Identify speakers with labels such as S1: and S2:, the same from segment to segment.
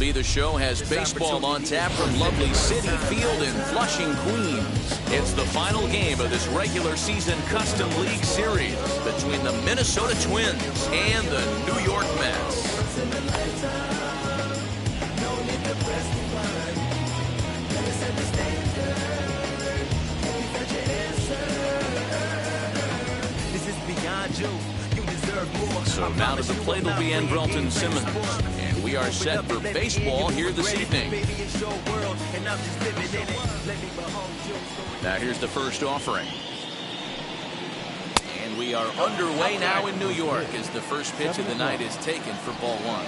S1: MLB The Show has baseball on tap from lovely Citi Field in Flushing, Queens. It's the final game of this regular season Custom League Series between the Minnesota Twins and the New York Mets. So now to the plate will be Andrelton Simmons. And we are set for baseball here this evening. Now here's the first offering. And we are underway now in New York as the first pitch of the night is taken for ball one.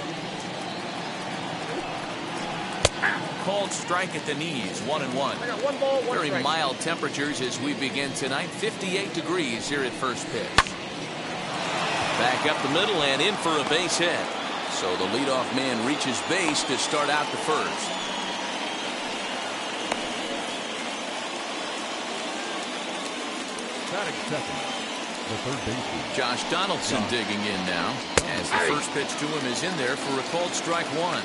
S1: Called strike at the knees, 1-1. Very mild temperatures as we begin tonight. 58 degrees here at first pitch. Back up the middle and in for a base hit. So the leadoff man reaches base to start out the first.
S2: Batting second, the third baseman.
S1: Josh Donaldson digging in now as the first pitch to him is in there for a called strike one.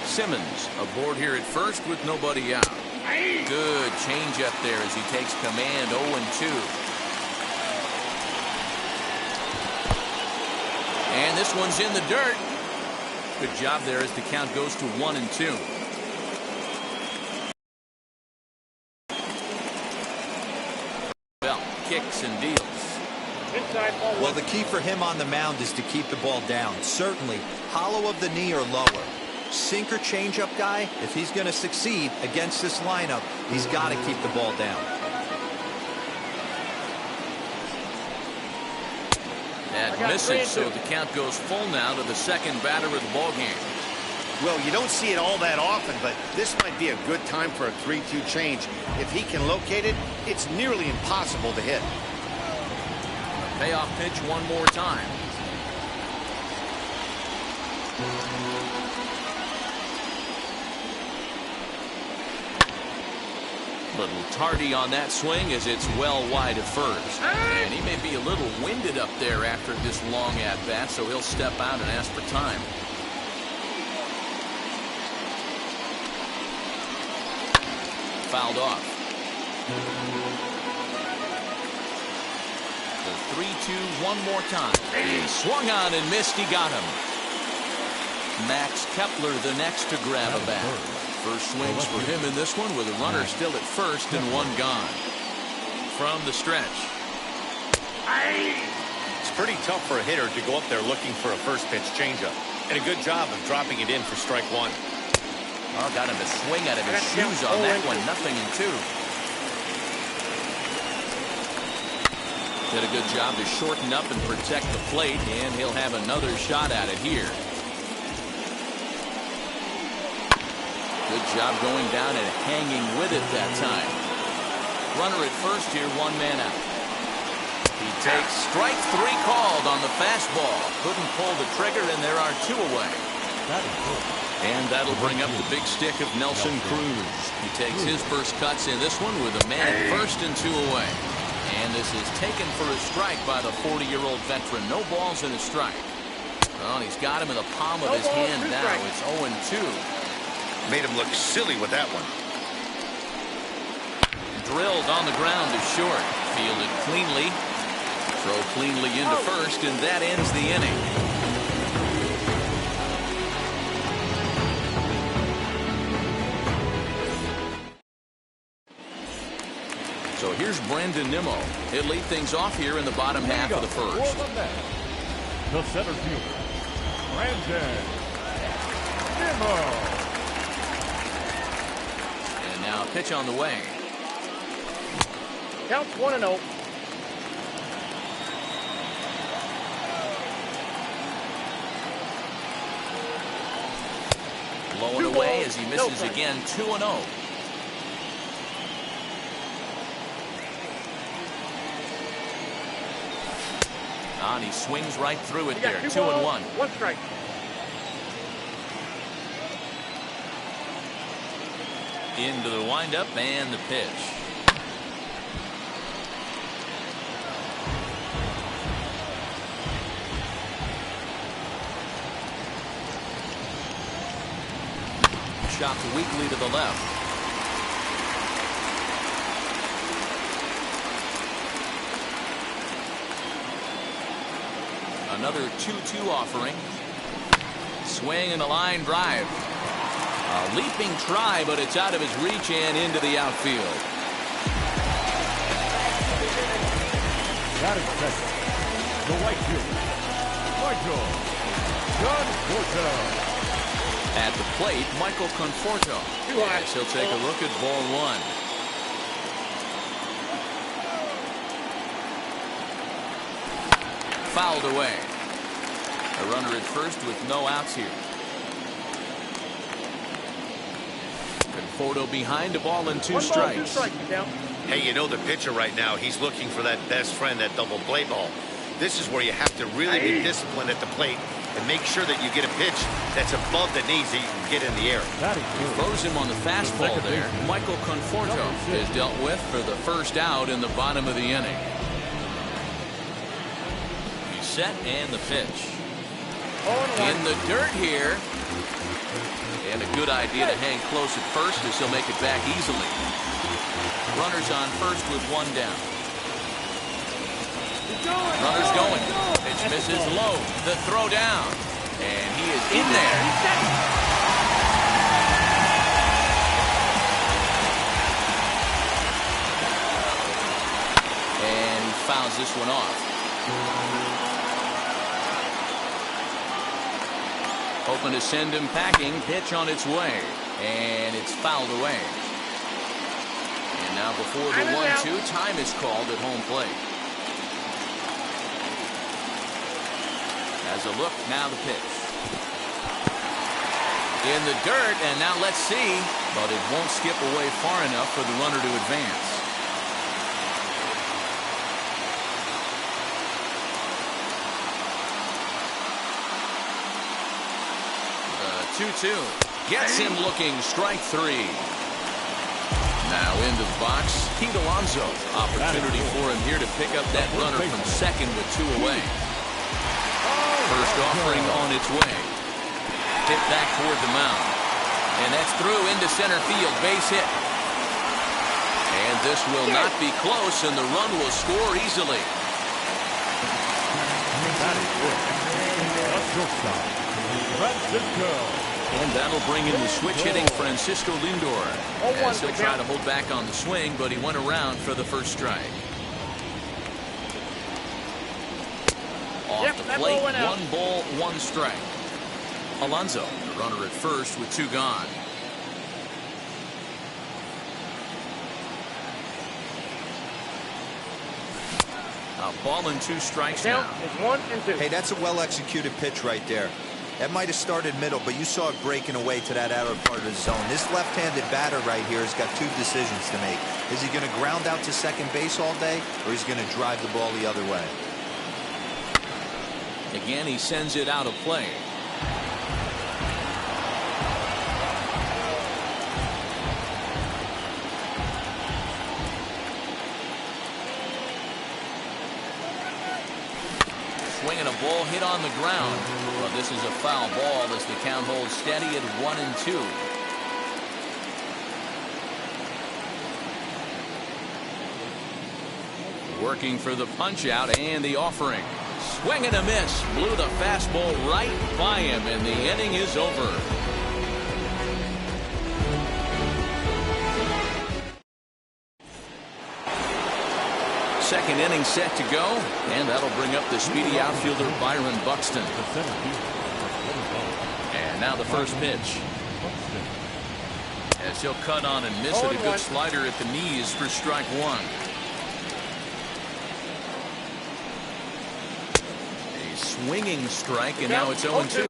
S1: Simmons aboard here at first with nobody out. Good change up there as he takes command. 0-2. And this one's in the dirt. Good job there as the count goes to 1-2. Well, kicks and deals.
S3: Well, the key for him on the mound is to keep the ball down. Certainly, hollow of the knee or lower. Sinker changeup guy, if he's going to succeed against this lineup, he's got to keep the ball down.
S1: That misses, so the count goes full now to the second batter of the ballgame.
S4: Well, you don't see it all that often, but this might be a good time for a 3-2 change. If he can locate it, it's nearly impossible to hit.
S1: Payoff pitch one more time. Little tardy on that swing as it's well wide at first. And he may be a little winded up there after this long at-bat, so he'll step out and ask for time. Fouled off. The 3-2 one more time. He swung on and missed. He got him. Max Kepler the next to grab a bat. First swings for him in this one with a runner still at first and one gone. From the stretch.
S4: It's pretty tough for a hitter to go up there looking for a first pitch changeup. And a good job of dropping it in for strike one.
S1: Oh, got him to swing out of his shoes on that one. 0-2. Did a good job to shorten up and protect the plate, and he'll have another shot at it here. Good job going down and hanging with it that time. Runner at first here, one man out. He takes strike three called on the fastball. Couldn't pull the trigger, and there are two away. And that'll bring up the big stick of Nelson Cruz. He takes his first cuts in this one with a man at first and two away. And this is taken for a strike by the 40-year-old veteran. No balls and a strike. Well, he's got him in the palm of his hand now. It's 0-2.
S4: Made him look silly with that one.
S1: Drilled on the ground to short. Fielded cleanly. Throw cleanly into first, and that ends the inning. So here's Brandon Nimmo. He'll lead things off here in the bottom half of the first.
S2: The center fielder, Brandon Nimmo.
S1: Now a pitch on the way.
S5: Counts 1-0.
S1: Low and away as he misses again. 2-0. And he swings right through it there. 2-1.
S5: One strike.
S1: Into the windup and the pitch. chopped weakly to the left. Another 2-2 offering. Swing and a line drive. A leaping try, but it's out of his reach and into the outfield.
S2: Batting second, the right fielder, Michael Conforto.
S1: At the plate, Michael Conforto. As he'll take a look at ball one. Fouled away. A runner at first with no outs here. Conforto behind, a ball and 2 strikes.
S4: Hey, you know the pitcher right now, he's looking for that best friend, that double play ball. This is where you have to really be disciplined at the plate and make sure that you get a pitch that's above the knees that you can get in the air.
S1: He throws him on the fastball there. Michael Conforto is dealt with for the first out in the bottom of the inning. He's set and the pitch. In the dirt here. And a good idea to hang close at first as he'll make it back easily. Runners on first with 1 down. Runners going. Pitch misses low. The throw down. And he is in there. And he fouls this one off. Hoping to send him packing. Pitch on its way. And it's fouled away. And now before the 1-2, time is called at home plate. As a look, now the pitch. In the dirt, and now let's see. But it won't skip away far enough for the runner to advance. The 2-2 gets him looking. Strike 3. Now into the box, Pete Alonso. Opportunity for him here to pick up that runner from second with 2 away. First offering on its way. Hit back toward the mound. And that's through into center field. Base hit. And this will not be close, and the run will score easily. And that'll bring in the switch hitting Francisco Lindor. As he'll try to hold back on the swing, but he went around for the first strike. Off the plate, 1 ball, 1 strike. Alonso, the runner at first with 2 gone. A ball and 2 strikes now.
S5: It's 1 and 2.
S3: Hey, that's a well-executed pitch right there. That might have started middle, but you saw it breaking away to that outer part of the zone. This left-handed batter right here has got 2 decisions to make. Is he going to ground out to second base all day, or is he going to drive the ball the other way?
S1: Again, he sends it out of play. Swinging a ball hit on the ground. Well, this is a foul ball as the count holds steady at 1 and 2. Working for the punch out and the offering. Swing and a miss. Blew the fastball right by him, and the inning is over. Second inning set to go, and that'll bring up the speedy outfielder Byron Buxton. And now the first pitch. As he'll cut on and miss it, a good slider at the knees for strike 1. A swinging strike, and now it's 0-2.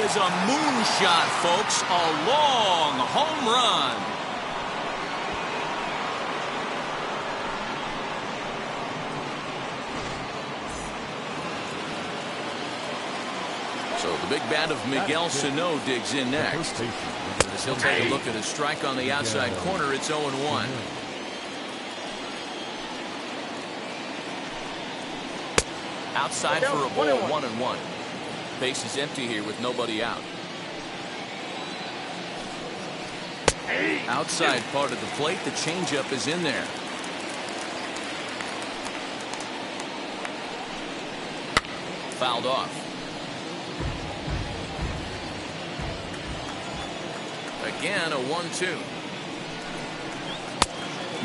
S1: is a moonshot, folks. A long home run. So the big bat of Miguel Sano digs in next. As he'll take a look at a strike on the outside corner, it's 0-1. Outside for a ball, 1-1. Base is empty here with nobody out. Outside part of the plate, the changeup is in there. Fouled off. Again, a 1-2.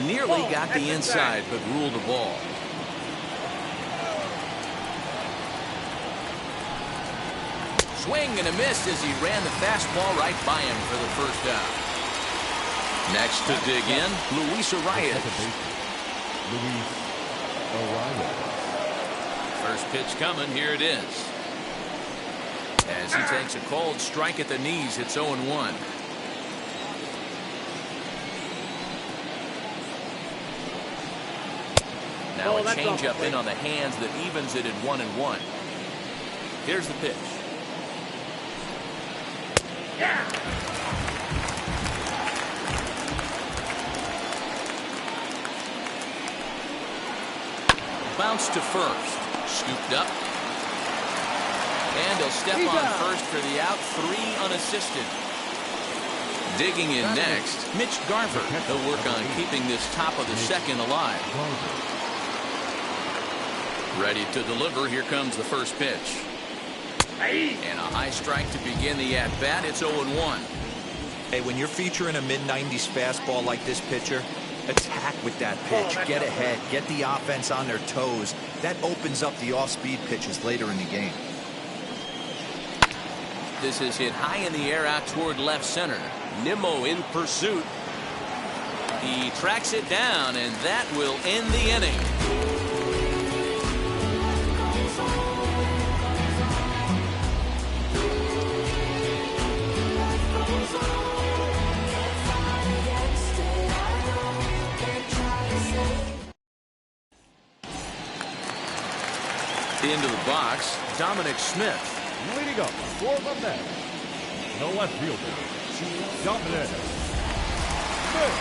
S1: Nearly got the inside, but ruled a ball. Swing and a miss as he ran the fastball right by him for the first out. Next to dig in, Luis Arias. First pitch coming, here it is. As he takes a cold strike at the knees, it's 0-1. Now a changeup in on the hands that evens it at 1-1. Here's the pitch. Bounce to first. Scooped up. And he'll step on first for the out. 3 unassisted. Digging in next, Mitch Garver. He'll work on keeping this top of the second alive. Ready to deliver. Here comes the first pitch. And a high strike to begin the at-bat. It's 0-1.
S3: Hey, when you're featuring a mid-90s fastball like this pitcher, attack with that pitch. Get ahead. Get the offense on their toes. That opens up the off-speed pitches later in the game.
S1: This is hit high in the air out toward left center. Nimmo in pursuit. He tracks it down, and that will end the inning. Into the box, Dominic Smith.
S2: Leading up for the Mets, the left fielder, Dominic Smith.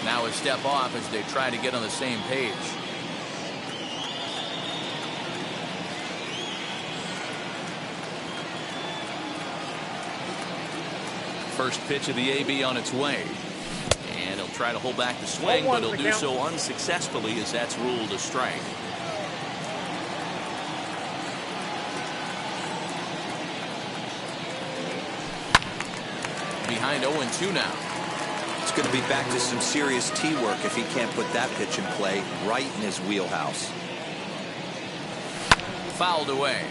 S1: Now a step off as they try to get on the same page. First pitch of the AB on its way. And he'll try to hold back the swing, but he'll do so unsuccessfully as that's ruled a strike. Behind 0-2 now.
S3: It's going to be back to some serious tee work if he can't put that pitch in play right in his wheelhouse.
S1: Fouled away.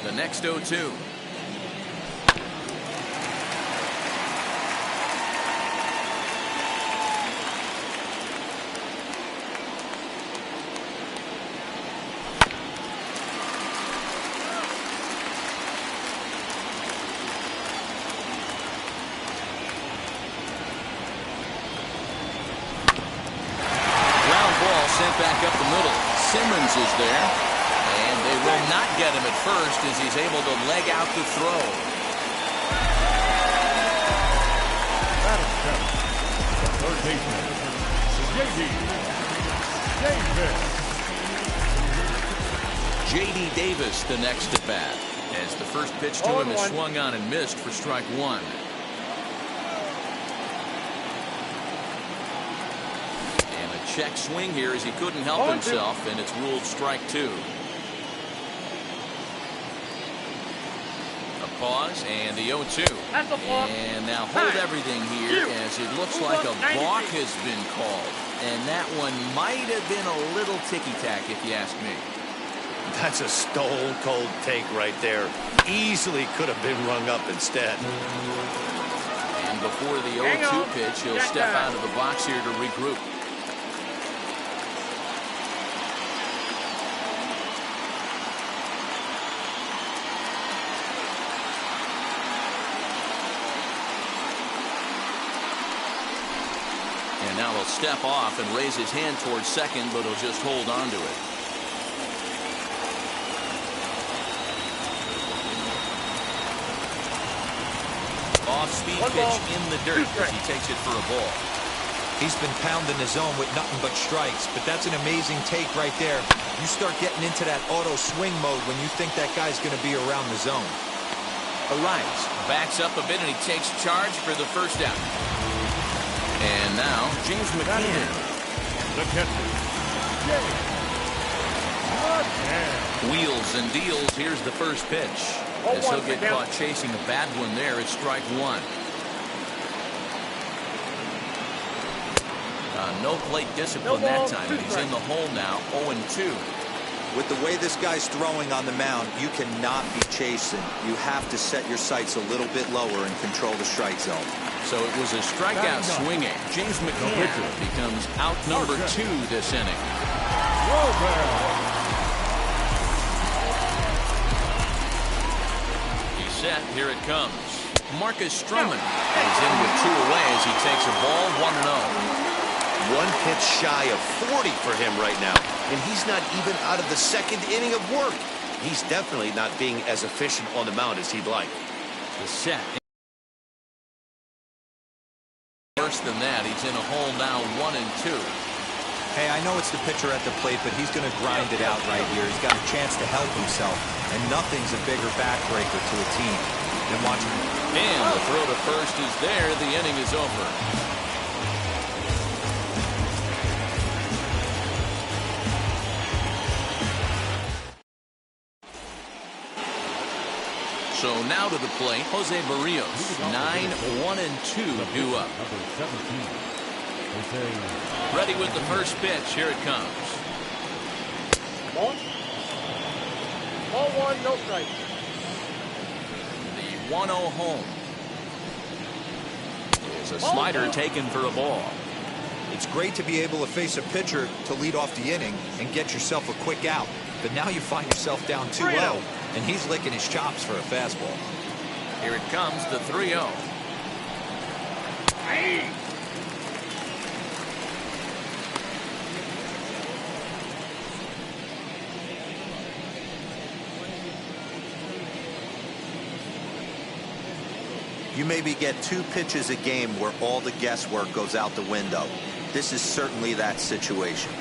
S1: The next 0-2. Back up the middle. Simmons is there. And they will not get him at first as he's able to leg out the throw.
S2: Third baseman,
S1: J.D. Davis the next at bat. As the first pitch to him is swung on and missed for strike 1. Check swing here as he couldn't help himself, and it's ruled strike 2. A pause and the 0-2. And now hold everything here as it looks like a balk has been called. And that one might have been a little ticky-tack if you ask me.
S4: That's a stone-cold take right there. Easily could have been rung up instead.
S1: And And before the 0-2 pitch, he'll step out of the box here to regroup. And now he'll step off and raise his hand towards second, but he'll just hold on to it. Off-speed pitch in the dirt as he takes it for a ball.
S3: He's been pounding the zone with nothing but strikes, but that's an amazing take right there. You start getting into that auto swing mode when you think that guy's going to be around the zone.
S1: Arias backs up a bit and he takes charge for the first out. And now James McCann.
S2: The catcher, James McCann.
S1: Wheels and deals. Here's the first pitch. As he'll get caught chasing a bad one there, it's strike one. No plate discipline that time. He's in the hole now, 0-2.
S3: With the way this guy's throwing on the mound, you cannot be chasing. You have to set your sights a little bit lower and control the strike zone.
S1: So it was a strikeout swinging. James McCann becomes out number 2 this inning. He's set. Here it comes. Marcus Stroman is in with 2 away as he takes a ball 1-0.
S4: 1 pitch shy of 40 for him right now, and he's not even out of the second inning of work. He's definitely not being as efficient on the mound as he'd like.
S1: The set. Worse than that, he's in a hole now, 1-2.
S3: Hey, I know it's the pitcher at the plate, but he's going to grind it out right here. He's got a chance to help himself, and nothing's a bigger backbreaker to a team than watching.
S1: And the throw to first is there. The inning is over. So now to the plate, Jose Barrios, 9-1-2 due up.
S2: Number 17, Jose.
S1: Ready with the first pitch. Here it comes.
S5: Ball 1, no strike.
S1: The 1-0 home. Is a slider taken for a ball.
S3: It's great to be able to face a pitcher to lead off the inning and get yourself a quick out. But now you find yourself down 2-0, and he's licking his chops for a fastball.
S1: Here it comes, the 3-0.
S3: You maybe get 2 pitches a game where all the guesswork goes out the window. This is certainly that situation.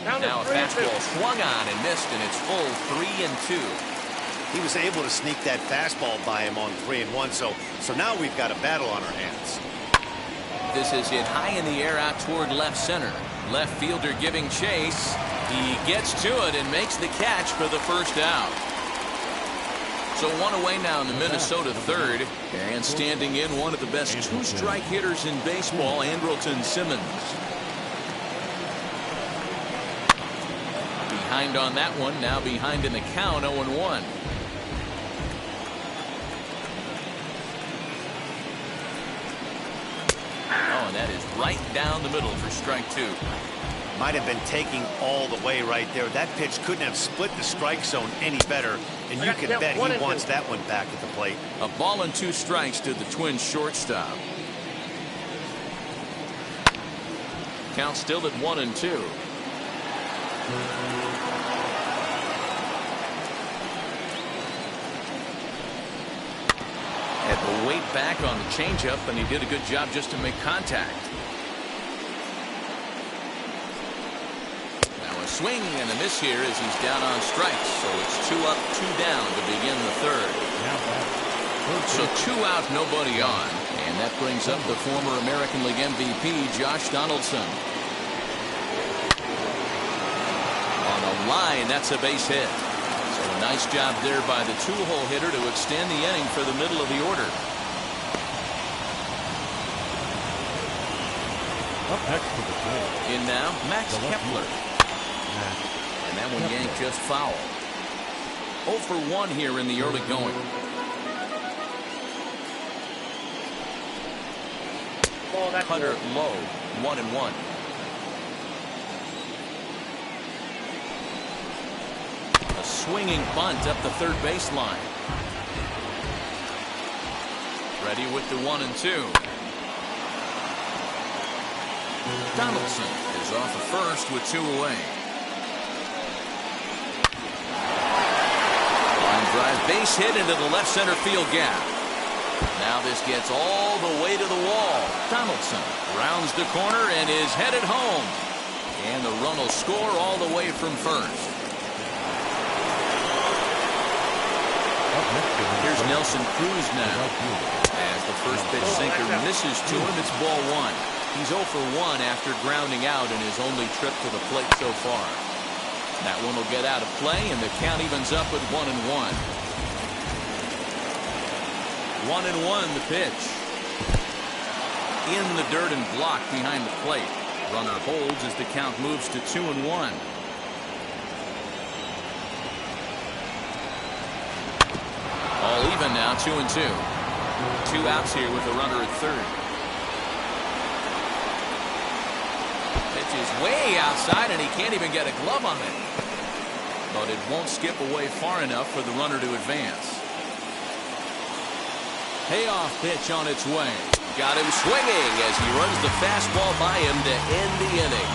S1: Now a fastball swung on and missed, and it's full 3-2.
S4: He was able to sneak that fastball by him on 3-1, so now we've got a battle on our hands.
S1: This is hit high in the air out toward left center. Left fielder giving chase. He gets to it and makes the catch for the first out. So 1 away now in the Minnesota third, and standing in one of the best 2-strike hitters in baseball, Andrelton Simmons. Behind on that one, now behind in the count, 0-1. Oh, and that is right down the middle for strike 2.
S4: Might have been taking all the way right there. That pitch couldn't have split the strike zone any better, and you can bet he wants that one back at the plate.
S1: A ball and 2 strikes to the Twins shortstop. Count still at 1-2. Had to wait back on the changeup, and he did a good job just to make contact. Swing and a miss here as he's down on strikes. So it's 2 up, 2 down to begin the third. So 2 out, nobody on. And that brings up the former American League MVP, Josh Donaldson. On a line, that's a base hit. So a nice job there by the 2-hole hitter to extend the inning for the middle of the order.
S2: Up next to the plate.
S1: In now, Max Kepler. And that one yanked just foul. 0 for 1 here in the early going.
S5: ball that
S1: Cutter
S5: way.
S1: low, 1-1. A swinging bunt up the third baseline. Ready with the 1-2. Donaldson is off of first with 2 away. Line drive base hit into the left center field gap. Now this gets all the way to the wall. Donaldson rounds the corner and is headed home. And the run will score all the way from first. Here's Nelson Cruz now. As the first pitch sinker misses to him, it's ball 1. He's 0 for 1 after grounding out in his only trip to the plate so far. That one will get out of play, and the count evens up at 1-1. 1-1 the pitch. In the dirt and blocked behind the plate. Runner holds as the count moves to 2-1. All even now, 2-2. 2 outs here with a runner at third. Pitch is way outside and he can't even get a glove on it. But it won't skip away far enough for the runner to advance. Payoff pitch on its way. Got him swinging as he runs the fastball by him to end the inning.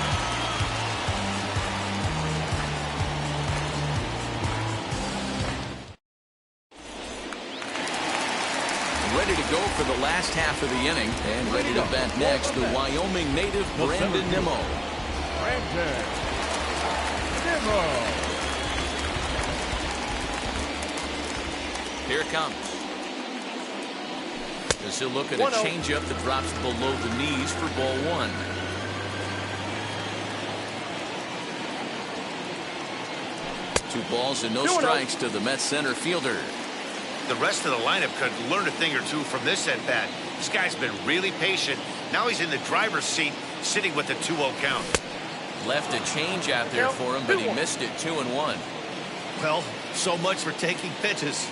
S1: Ready to go for the last half of the inning. And ready to bat next, the Wyoming native Brandon Nimmo.
S2: Brandon Nimmo.
S1: Here it comes. As he'll look at a changeup that drops below the knees for ball 1. Two balls and no strikes to the Mets center fielder.
S4: The rest of the lineup could learn a thing or two from this at bat. This guy's been really patient. Now he's in the driver's seat, sitting with the 2-0 count.
S1: Left a change out there for him, but he missed it. 2-1.
S4: Well, so much for taking pitches.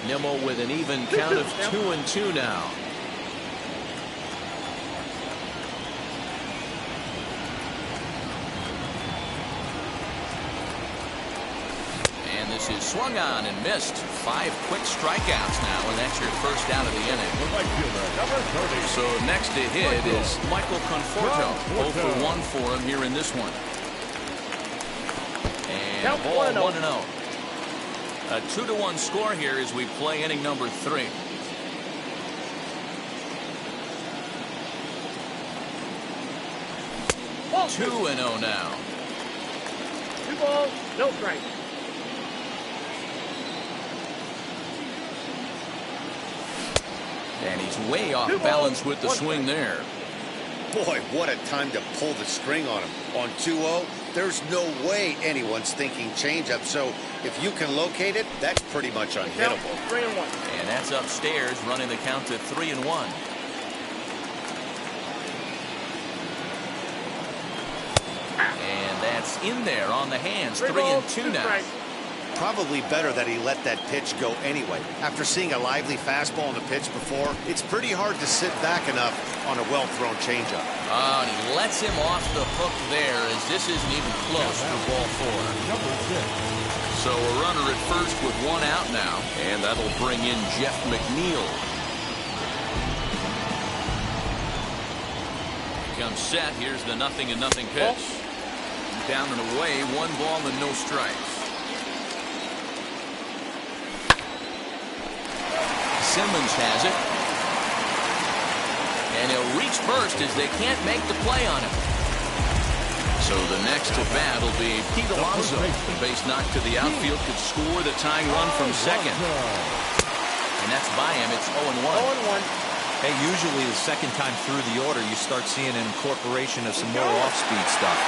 S1: Nimmo with an even count of 2-2 now. And this is swung on and missed. 5 quick strikeouts now, and that's your first out of the inning. So next to hit is Michael Conforto. 0 for 1 for him here in this one. And ball 1-0. A 2-1 score here as we play inning number 3.
S5: Ball
S1: 2-0 now.
S5: 2 balls, no strikes.
S1: And he's way off balance with the swing there.
S6: Boy, what a time to pull the string on him. On 2-0, there's no way anyone's thinking changeup. So if you can locate it, that's pretty much unhittable.
S5: 3-1.
S1: And that's upstairs, running the count to 3-1. And that's in there on the hands. 3-2 now.
S6: Probably better that he let that pitch go anyway. After seeing a lively fastball on the pitch before, it's pretty hard to sit back enough on a well-thrown changeup.
S1: Oh, and he lets him off the hook there as this isn't even close for ball 4. So a runner at first with 1 out now, and that'll bring in Jeff McNeil. Comes set. Here's the 0-0 pitch. Down and away, 1 ball and no strikes. Simmons has it. And he'll reach first as they can't make the play on him. So the next at bat will be Pete Alonso. The base knock to the outfield could score the tying run from second. And that's by him. It's 0-1.
S5: 0-1.
S3: Hey, usually the second time through the order, you start seeing an incorporation of some more off-speed stuff.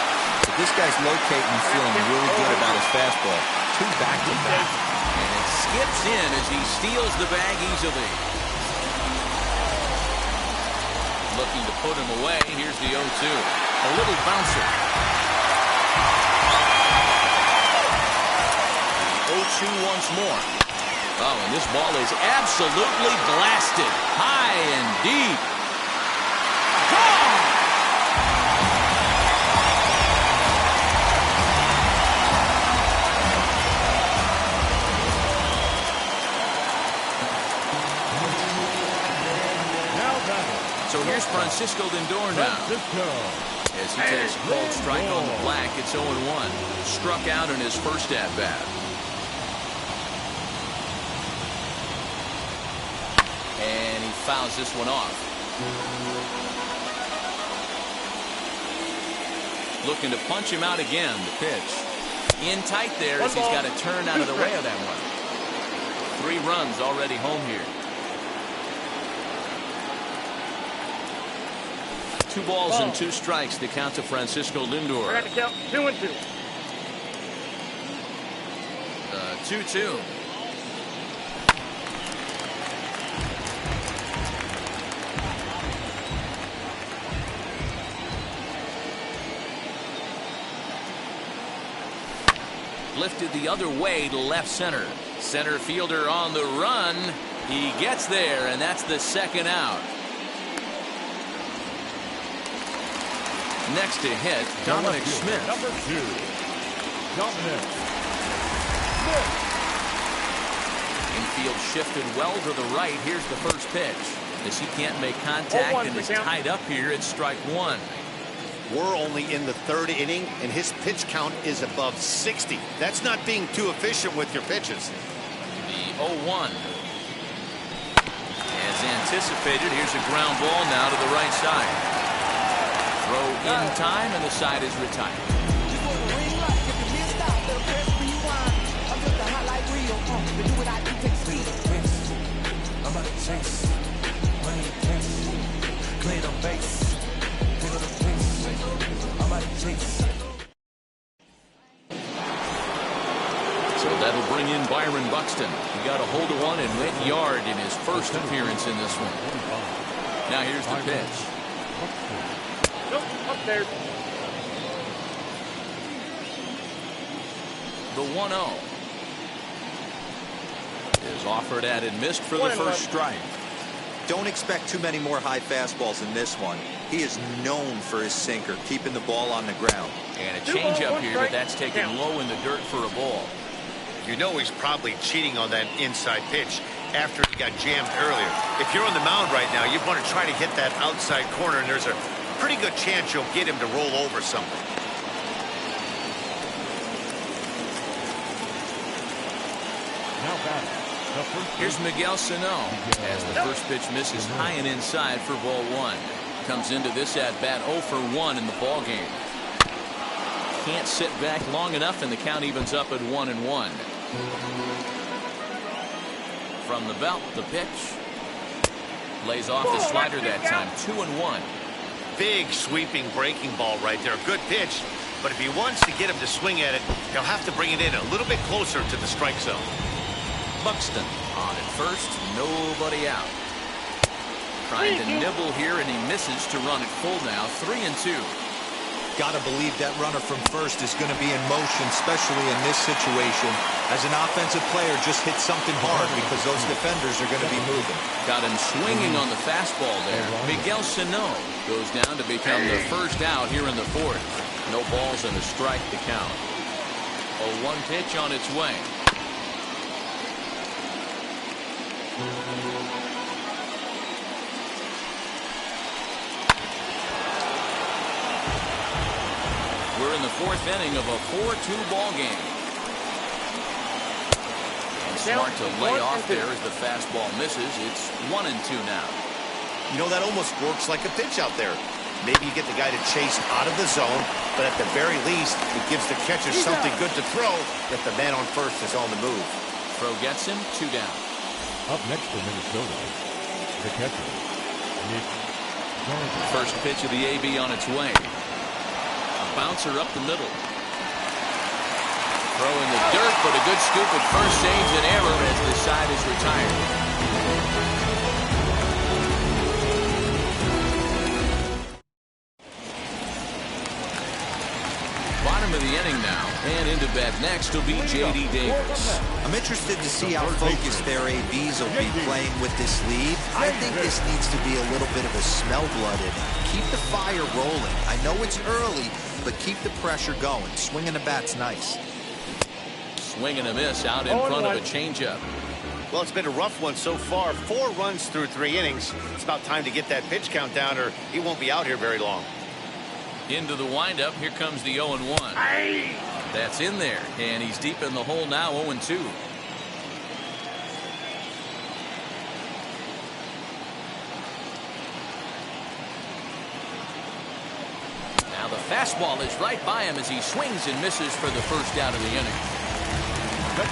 S3: But this guy's locating and feeling really good about his fastball. 2 back-to-back.
S1: And it skips in as he steals the bag easily. Looking to put him away. Here's the 0-2. A little bouncer. The 0-2 once more. Oh, and this ball is absolutely blasted. High and deep. Gone! So here's Francisco Lindor now. As he takes a cold strike on the black, it's 0-1. Struck out in his first at-bat. And he fouls this one off. Looking to punch him out again, the pitch. In tight there as he's got to turn out of the way of that one. 3 runs already home here. 2 balls and 2 strikes to count to Francisco Lindor.
S5: I got to count 2-2.
S1: 2-2. Lifted the other way to left center. Center fielder on the run. He gets there, and that's the second out. Next to hit, Dominic Smith.
S2: Number 2, Dominic Smith.
S1: Infield shifted well to the right. Here's the first pitch. As he can't make contact and is tied up here, it's strike 1.
S4: We're only in the 3rd inning, and his pitch count is above 60. That's not being too efficient with your pitches.
S1: The 0-1. As anticipated, here's a ground ball now to the right side. Throw in time, and the side is retired. So that'll bring in Byron Buxton. He got a hold of one and went yard in his first appearance in this one. Now here's the pitch.
S5: Nope, up there.
S1: The 1-0 is offered at and missed for the first strike.
S3: Don't expect too many more high fastballs in this one. He is known for his sinker, keeping the ball on the ground.
S1: And a changeup here, but that's taken low in the dirt for a ball.
S4: You know he's probably cheating on that inside pitch after he got jammed earlier. If you're on the mound right now, you want to try to hit that outside corner, and there's a pretty good chance you'll get him to roll over something.
S1: Here's Miguel Sano as the first pitch misses high and inside for ball 1. Comes into this at bat 0 for 1 in the ball game. Can't sit back long enough, and the count evens up at 1-1. From the belt, the pitch lays off the slider that time. 2-1.
S4: Big sweeping breaking ball right there. Good pitch, but if he wants to get him to swing at it, he'll have to bring it in a little bit closer to the strike zone.
S1: Buxton on at first, nobody out. Trying to nibble here, and he misses to run it full now. 3-2.
S3: Gotta believe that runner from first is going to be in motion, especially in this situation. As an offensive player, just hit something hard because those defenders are going to be moving.
S1: Got him swinging on the fastball there. Miguel Sano goes down to become the first out here in the 4th. No balls and a strike to count. A 1 pitch on its way. We're in the 4th inning of a 4-2 ball game. And smart to lay off there as the fastball misses. It's 1-2 now.
S4: You know, that almost works like a pitch out there. Maybe you get the guy to chase out of the zone, but at the very least, it gives the catcher something good to throw if the man on first is on the move.
S1: Throw gets him, 2 down.
S2: Up next for Minnesota, the catcher, Nick Johnson.
S1: First pitch of the AB on its way. Bouncer up the middle. Throw in the dirt, but a good scoop at first saves an error as the side is retired. bottom of the inning now. And into bat next will be J.D. Davis.
S3: I'm interested to see how focused their ABs will be playing with this lead. I think this needs to be a little bit of a smell blood inning. Keep the fire rolling. I know it's early, but keep the pressure going. Swinging the bat's nice.
S1: Swing and a miss out in front of a changeup.
S4: Well, it's been a rough one so far. 4 runs through 3 innings. It's about time to get that pitch count down, or he won't be out here very long.
S1: Into the windup. Here comes the 0-1. That's in there, and he's deep in the hole now, 0-2. Now the fastball is right by him as he swings and misses for the first out of the inning.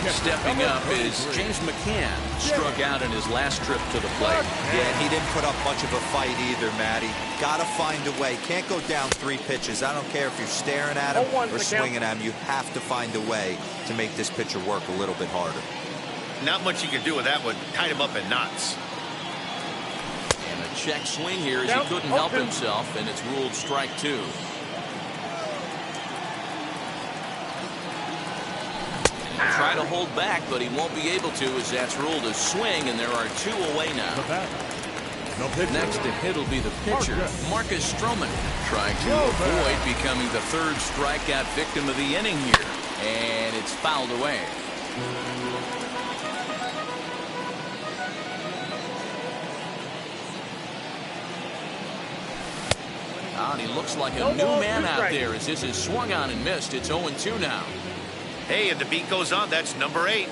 S1: Stepping up is James McCann. Struck out in his last trip to the plate.
S3: Yeah, and he didn't put up much of a fight either, Matty. Gotta find a way. Can't go down 3 pitches. I don't care if you're staring at him or swinging at him. You have to find a way to make this pitcher work a little bit harder.
S4: Not much you can do with that one. Tied him up in knots.
S1: And a check swing here as he couldn't help himself, and it's ruled strike 2. Try to hold back, but he won't be able to as that's ruled a swing, and there are 2 away now. Next to hit will be the pitcher, Marcus Stroman, trying to avoid becoming the 3rd strikeout victim of the inning here, and it's fouled away. And he looks like a new man out there as this is swung on and missed. It's 0-2 now.
S4: Hey, and the beat goes on. That's number 8.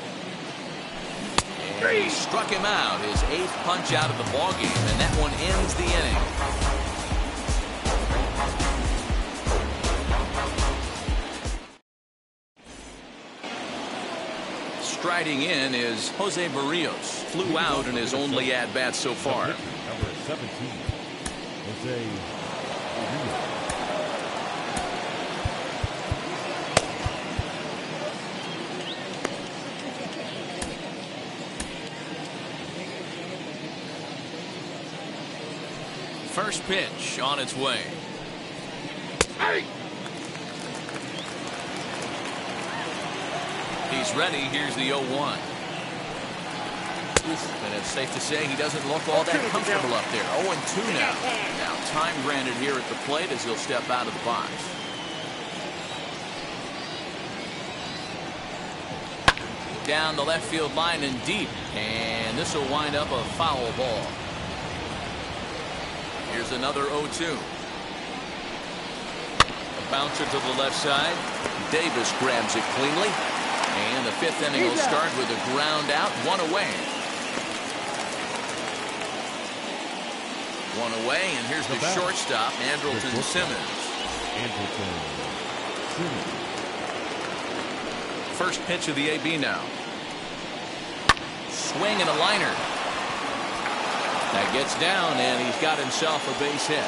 S1: And he struck him out, his 8th punch out of the ballgame, and that one ends the inning. Striding in is Jose Barrios. Flew out in his only at-bat so far.
S2: Number 17, Jose Barrios.
S1: First pitch on its way. He's ready. Here's the 0-1. And it's safe to say he doesn't look all that comfortable up there. 0-2 now. Now time granted here at the plate as he'll step out of the box. Down the left field line and deep. And this will wind up a foul ball. Here's another 0-2. A bouncer to the left side. Davis grabs it cleanly. And the 5th inning will start with a ground out, 1 away. 1 away, and here's the shortstop, Andrelton Simmons. First pitch of the AB now. Swing and a liner. That gets down, and he's got himself a base hit.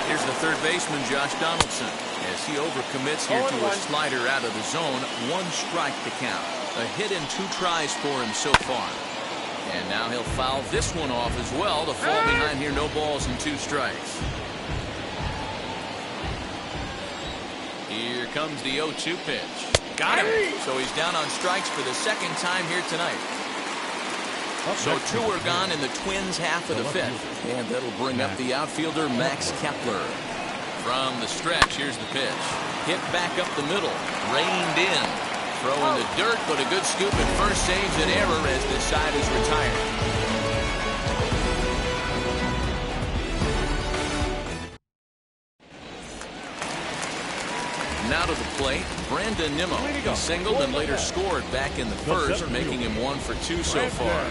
S1: Here's the 3rd baseman, Josh Donaldson, as he overcommits here to a slider out of the zone. 1 strike to count. A hit in 2 tries for him so far. And now he'll foul this one off as well to fall behind here. No balls and 2 strikes. Here comes the 0-2 pitch. Got him. So he's down on strikes for the 2nd time here tonight. So 2 are gone in the Twins' half of the 5th. And that'll bring up the outfielder, Max Kepler. From the stretch, here's the pitch. Hit back up the middle. Reined in. Throw in the dirt, but a good scoop at first saves an error as this side is retired. Now to the plate, Brandon Nimmo. He singled and later scored back in the 1st, making him 1 for 2 so far.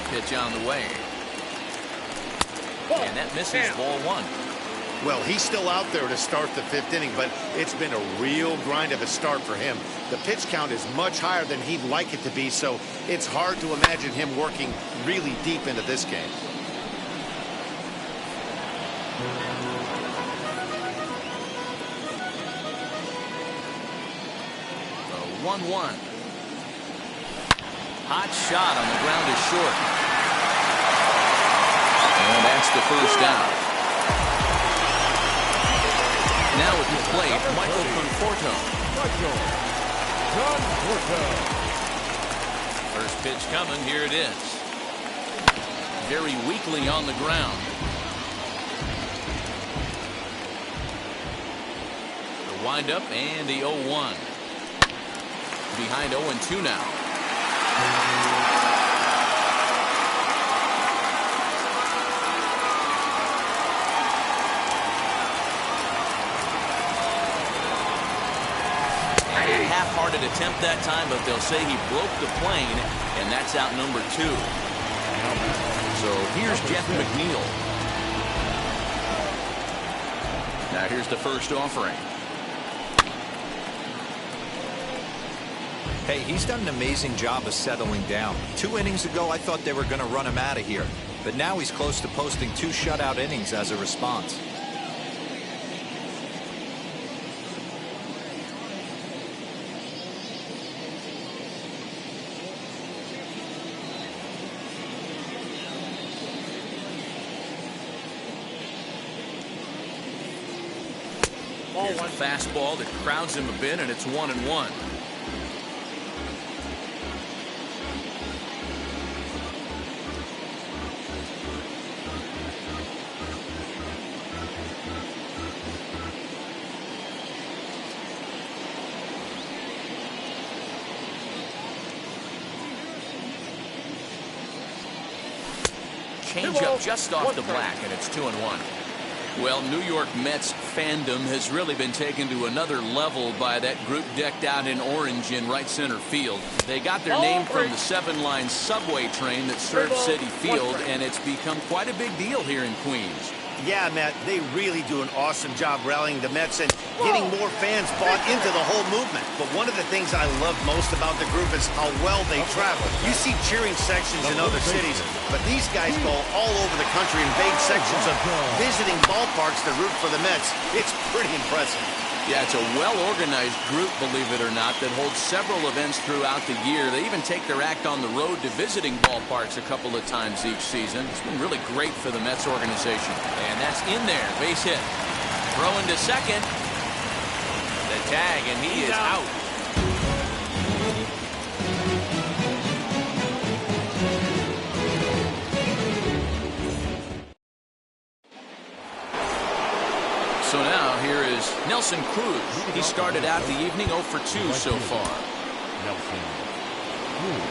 S1: Pitch on the way. And that misses ball 1.
S4: Well, he's still out there to start the 5th inning, but it's been a real grind of a start for him. The pitch count is much higher than he'd like it to be, so it's hard to imagine him working really deep into this game.
S1: 1-1. Hot shot on the ground is short. And that's the first down. Now at the plate, Michael Conforto. First pitch coming. Here it is. Very weakly on the ground. The windup and the 0-1. Behind 0-2 now. Half-hearted attempt that time, but they'll say he broke the plane, and that's out number 2. So here's Jeff McNeil. Now here's the first offering.
S3: Hey, he's done an amazing job of settling down. 2 innings ago, I thought they were going to run him out of here. But now he's close to posting 2 shutout innings as a response.
S1: Here's a fastball that crowds him a bit, and it's 1-1. Change up just off the black, and it's 2-1. Well, New York Mets fandom has really been taken to another level by that group decked out in orange in right center field. They got their name from the 7-line subway train that served Citi Field, and it's become quite a big deal here in Queens.
S4: Yeah, Matt, they really do an awesome job rallying the Mets and getting more fans bought into the whole movement. But one of the things I love most about the group is how well they travel. You see cheering sections in other cities, but these guys go all over the country, invade sections of visiting ballparks to root for the Mets. It's pretty impressive.
S1: Yeah, it's a well-organized group, believe it or not, that holds several events throughout the year. They even take their act on the road to visiting ballparks a couple of times each season. It's been really great for the Mets organization. And that's in there. Base hit. Throwing to second. The tag, and he is out. So now here is Nelson Cruz. He started out the evening 0 for 2 so far.
S2: Nelson Cruz.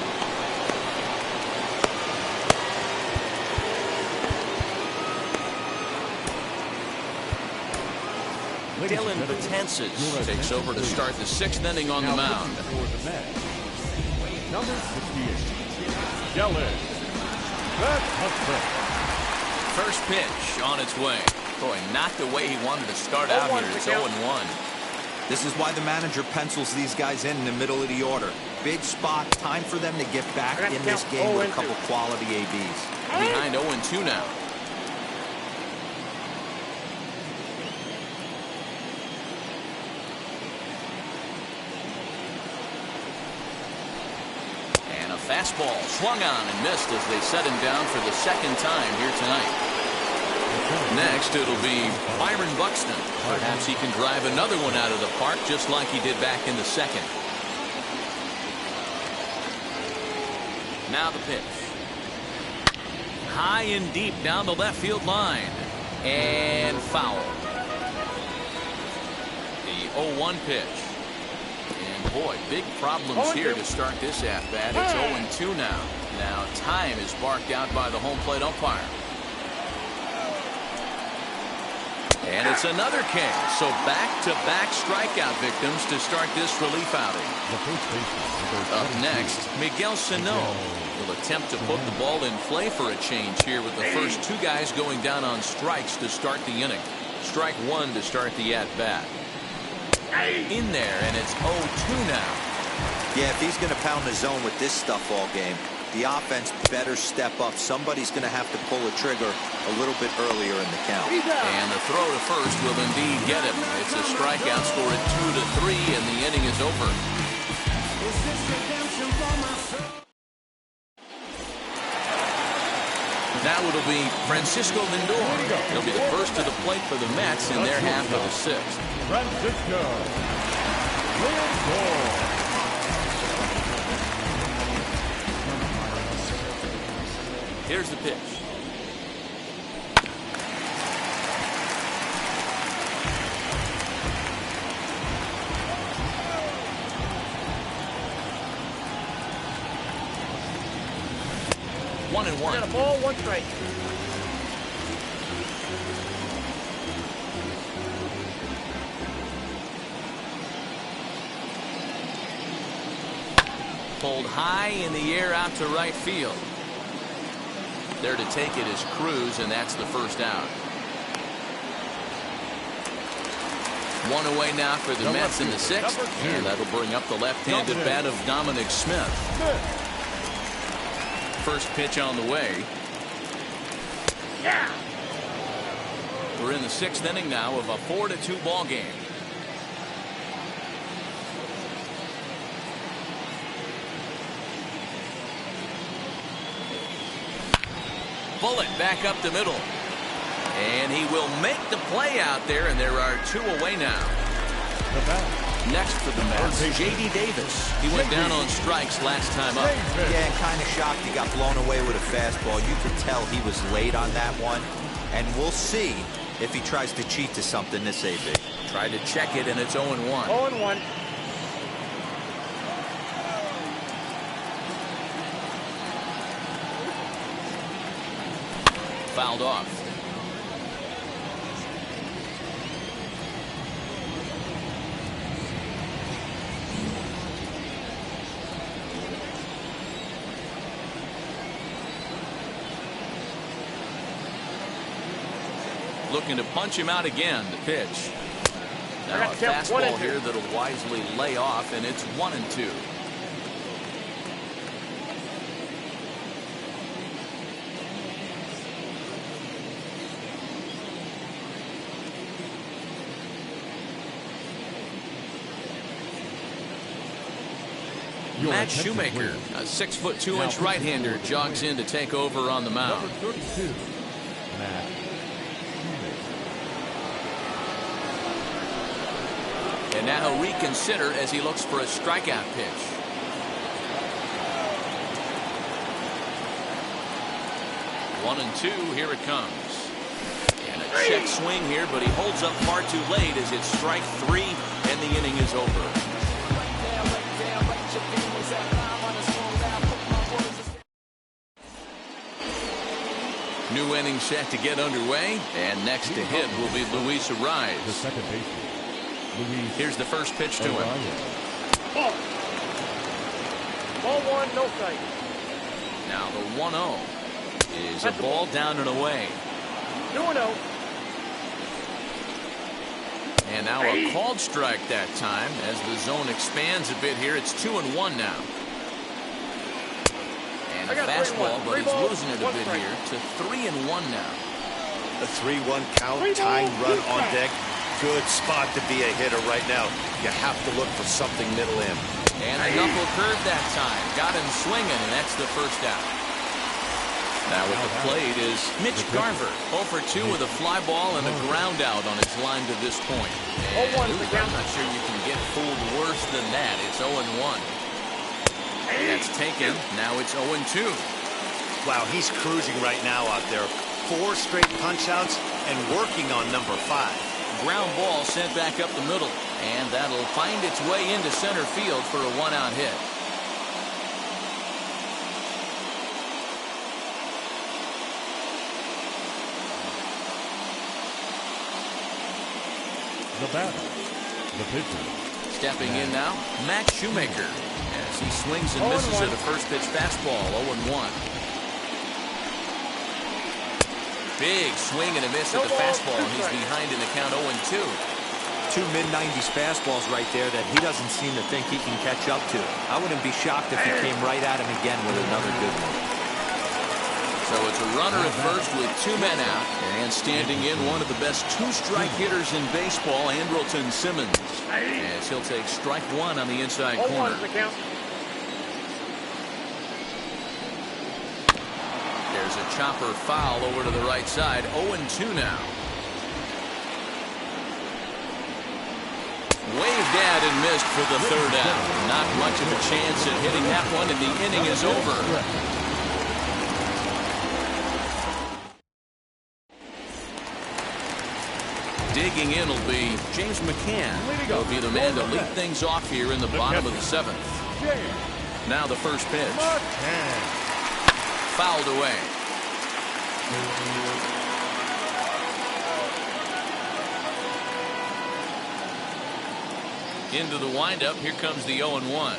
S1: Dylan Betances takes over to start the 6th inning on the mound.
S2: Number 68, Dylan Betances.
S1: First pitch on its way. Boy, not the way he wanted to start out here. It's 0-1.
S3: This is why the manager pencils these guys in the middle of the order. Big spot, time for them to get back in this game with a couple quality ABs.
S1: Behind 0-2 now. And a fastball swung on and missed as they set him down for the 2nd time here tonight. Next, it'll be Byron Buxton. Perhaps he can drive another one out of the park just like he did back in the 2nd. Now the pitch. High and deep down the left field line. And foul. The 0-1 pitch. And boy, big problems here to start this at-bat. It's 0-2 now. Now time is barked out by the home plate umpire. And it's another K. So back-to-back strikeout victims to start this relief outing. Up next, Miguel Sano will attempt to put the ball in play for a change here with the first 2 guys going down on strikes to start the inning. Strike 1 to start the at-bat. In there, and it's 0-2 now.
S3: Yeah, if he's going to pound the zone with this stuff all game, the offense better step up. Somebody's going to have to pull a trigger a little bit earlier in the count.
S1: And the throw to first will indeed get him. It's a strikeout score at 2-3, and the inning is over. Now it'll be Francisco Lindor. He'll be the first to the plate for the Mets in their half of the sixth.
S2: Francisco Lindor.
S1: Here's the pitch. One and one.
S5: Got a ball, 1 strike.
S1: Pulled high in the air out to right field. There to take it is Cruz, and that's the first out. One away now for the Mets in the sixth, and that'll bring up the left-handed bat of Dominic Smith. First pitch on the way.
S5: Yeah.
S1: We're in the sixth inning now of a 4-2 ball game. Bullet back up the middle. And he will make the play out there, and there are 2 away now. Next for the Mets, J.D. Davis. He went down on strikes last time up.
S3: Yeah, kind of shocked he got blown away with a fastball. You could tell he was late on that one. And we'll see if he tries to cheat to something this AB.
S1: Tried to check it, and it's 0-1.
S5: 0-1.
S1: Fouled off. Looking to punch him out again. The pitch. Now a fastball here that'll wisely lay off, and it's 1-2. Matt Shoemaker, a 6'2" right-hander, jogs in to take over on the mound.
S2: Number 32, Matt.
S1: And now he'll reconsider as he looks for a strikeout pitch. One and two, here it comes. And a check swing here, but he holds up far too late as it's strike 3 and the inning is over. New inning set to get underway, and next to hit will be Luis Ariz.
S2: The second baseman.
S1: Here's the first pitch to him.
S5: Ball. Ball 1, no strike.
S1: Now the 1-0 is a ball down and away.
S5: 2-0.
S1: And now a called strike that time as the zone expands a bit here. It's 2-1 now. And a fastball, but he's losing it a bit here to 3-1 now.
S4: A 3-1 count, tying run on deck. Good spot to be a hitter right now. You have to look for something middle in.
S1: And a knuckle curve that time. Got him swinging, and that's the first out. Now at the plate is Mitch Garver. 0 for 2 with a fly ball and a ground out on his line to this point. And I'm not sure you can get fooled worse than that. It's 0-1. That's taken. Now it's 0-2.
S4: Wow, he's cruising right now out there. 4 straight punch outs and working on number 5.
S1: Ground ball sent back up the middle, and that'll find its way into center field for a 1-out hit.
S2: The batter, the pitcher.
S1: Stepping in now, Matt Shoemaker, as he swings and misses at a first pitch fastball. 0-1. Big swing and a miss at the fastball, and he's behind in the count 0-2.
S3: 2 mid-90s fastballs right there that he doesn't seem to think he can catch up to. I wouldn't be shocked if he came right at him again with another good one.
S1: So it's a runner at first with 2 men out, and standing in one of the best 2-strike hitters in baseball, Andrelton Simmons, as he'll take strike 1 on the inside corner. There's There's a chopper foul over to the right side. 0-2 now. Waved at and missed for the third out. Not much of a chance at hitting that one, and the inning is over. Digging in will be James McCann. He'll be the man to lead things off here in the bottom of the seventh. Now the first pitch. Fouled away. Into the windup. Here comes the 0-1.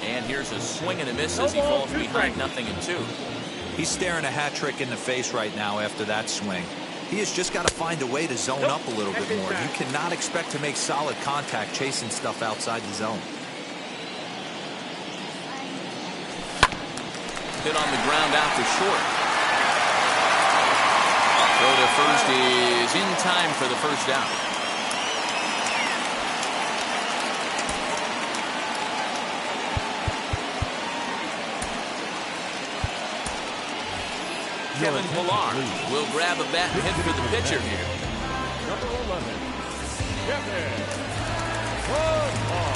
S1: And here's a swing and a miss as he falls behind 0-2.
S3: He's staring a hat trick in the face right now after that swing. He has just got to find a way to zone up a little bit more. You cannot expect to make solid contact chasing stuff outside the zone.
S1: Hit on the ground out to short. Throw to first is in time for the first out. Kevin Pillar will grab a bat and hit for the pitcher here.
S2: Number 11, Kevin Pillar.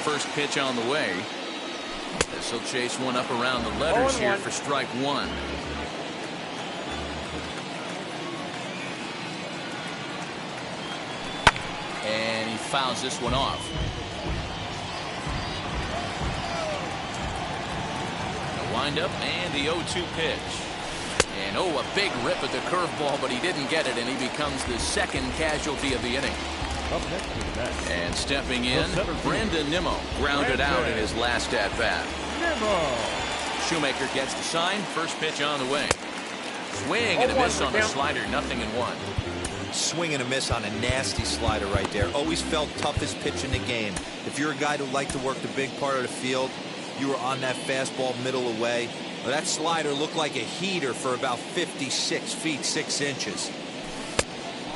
S1: First pitch on the way. This will chase one up around the letters here for strike one. And he fouls this one off. The windup and the 0-2 pitch. And oh, a big rip at the curveball, but he didn't get it, and he becomes the second casualty of the inning. And stepping in, Brandon Nimmo grounded out in his last at-bat. Shoemaker gets the sign. First pitch on the way. Swing and a miss on the slider. 0-1.
S3: Swing and a miss on a nasty slider right there. Always felt toughest pitch in the game. If you're a guy who liked to work the big part of the field, you were on that fastball middle away. Well, that slider looked like a heater for about 56 feet 6 inches.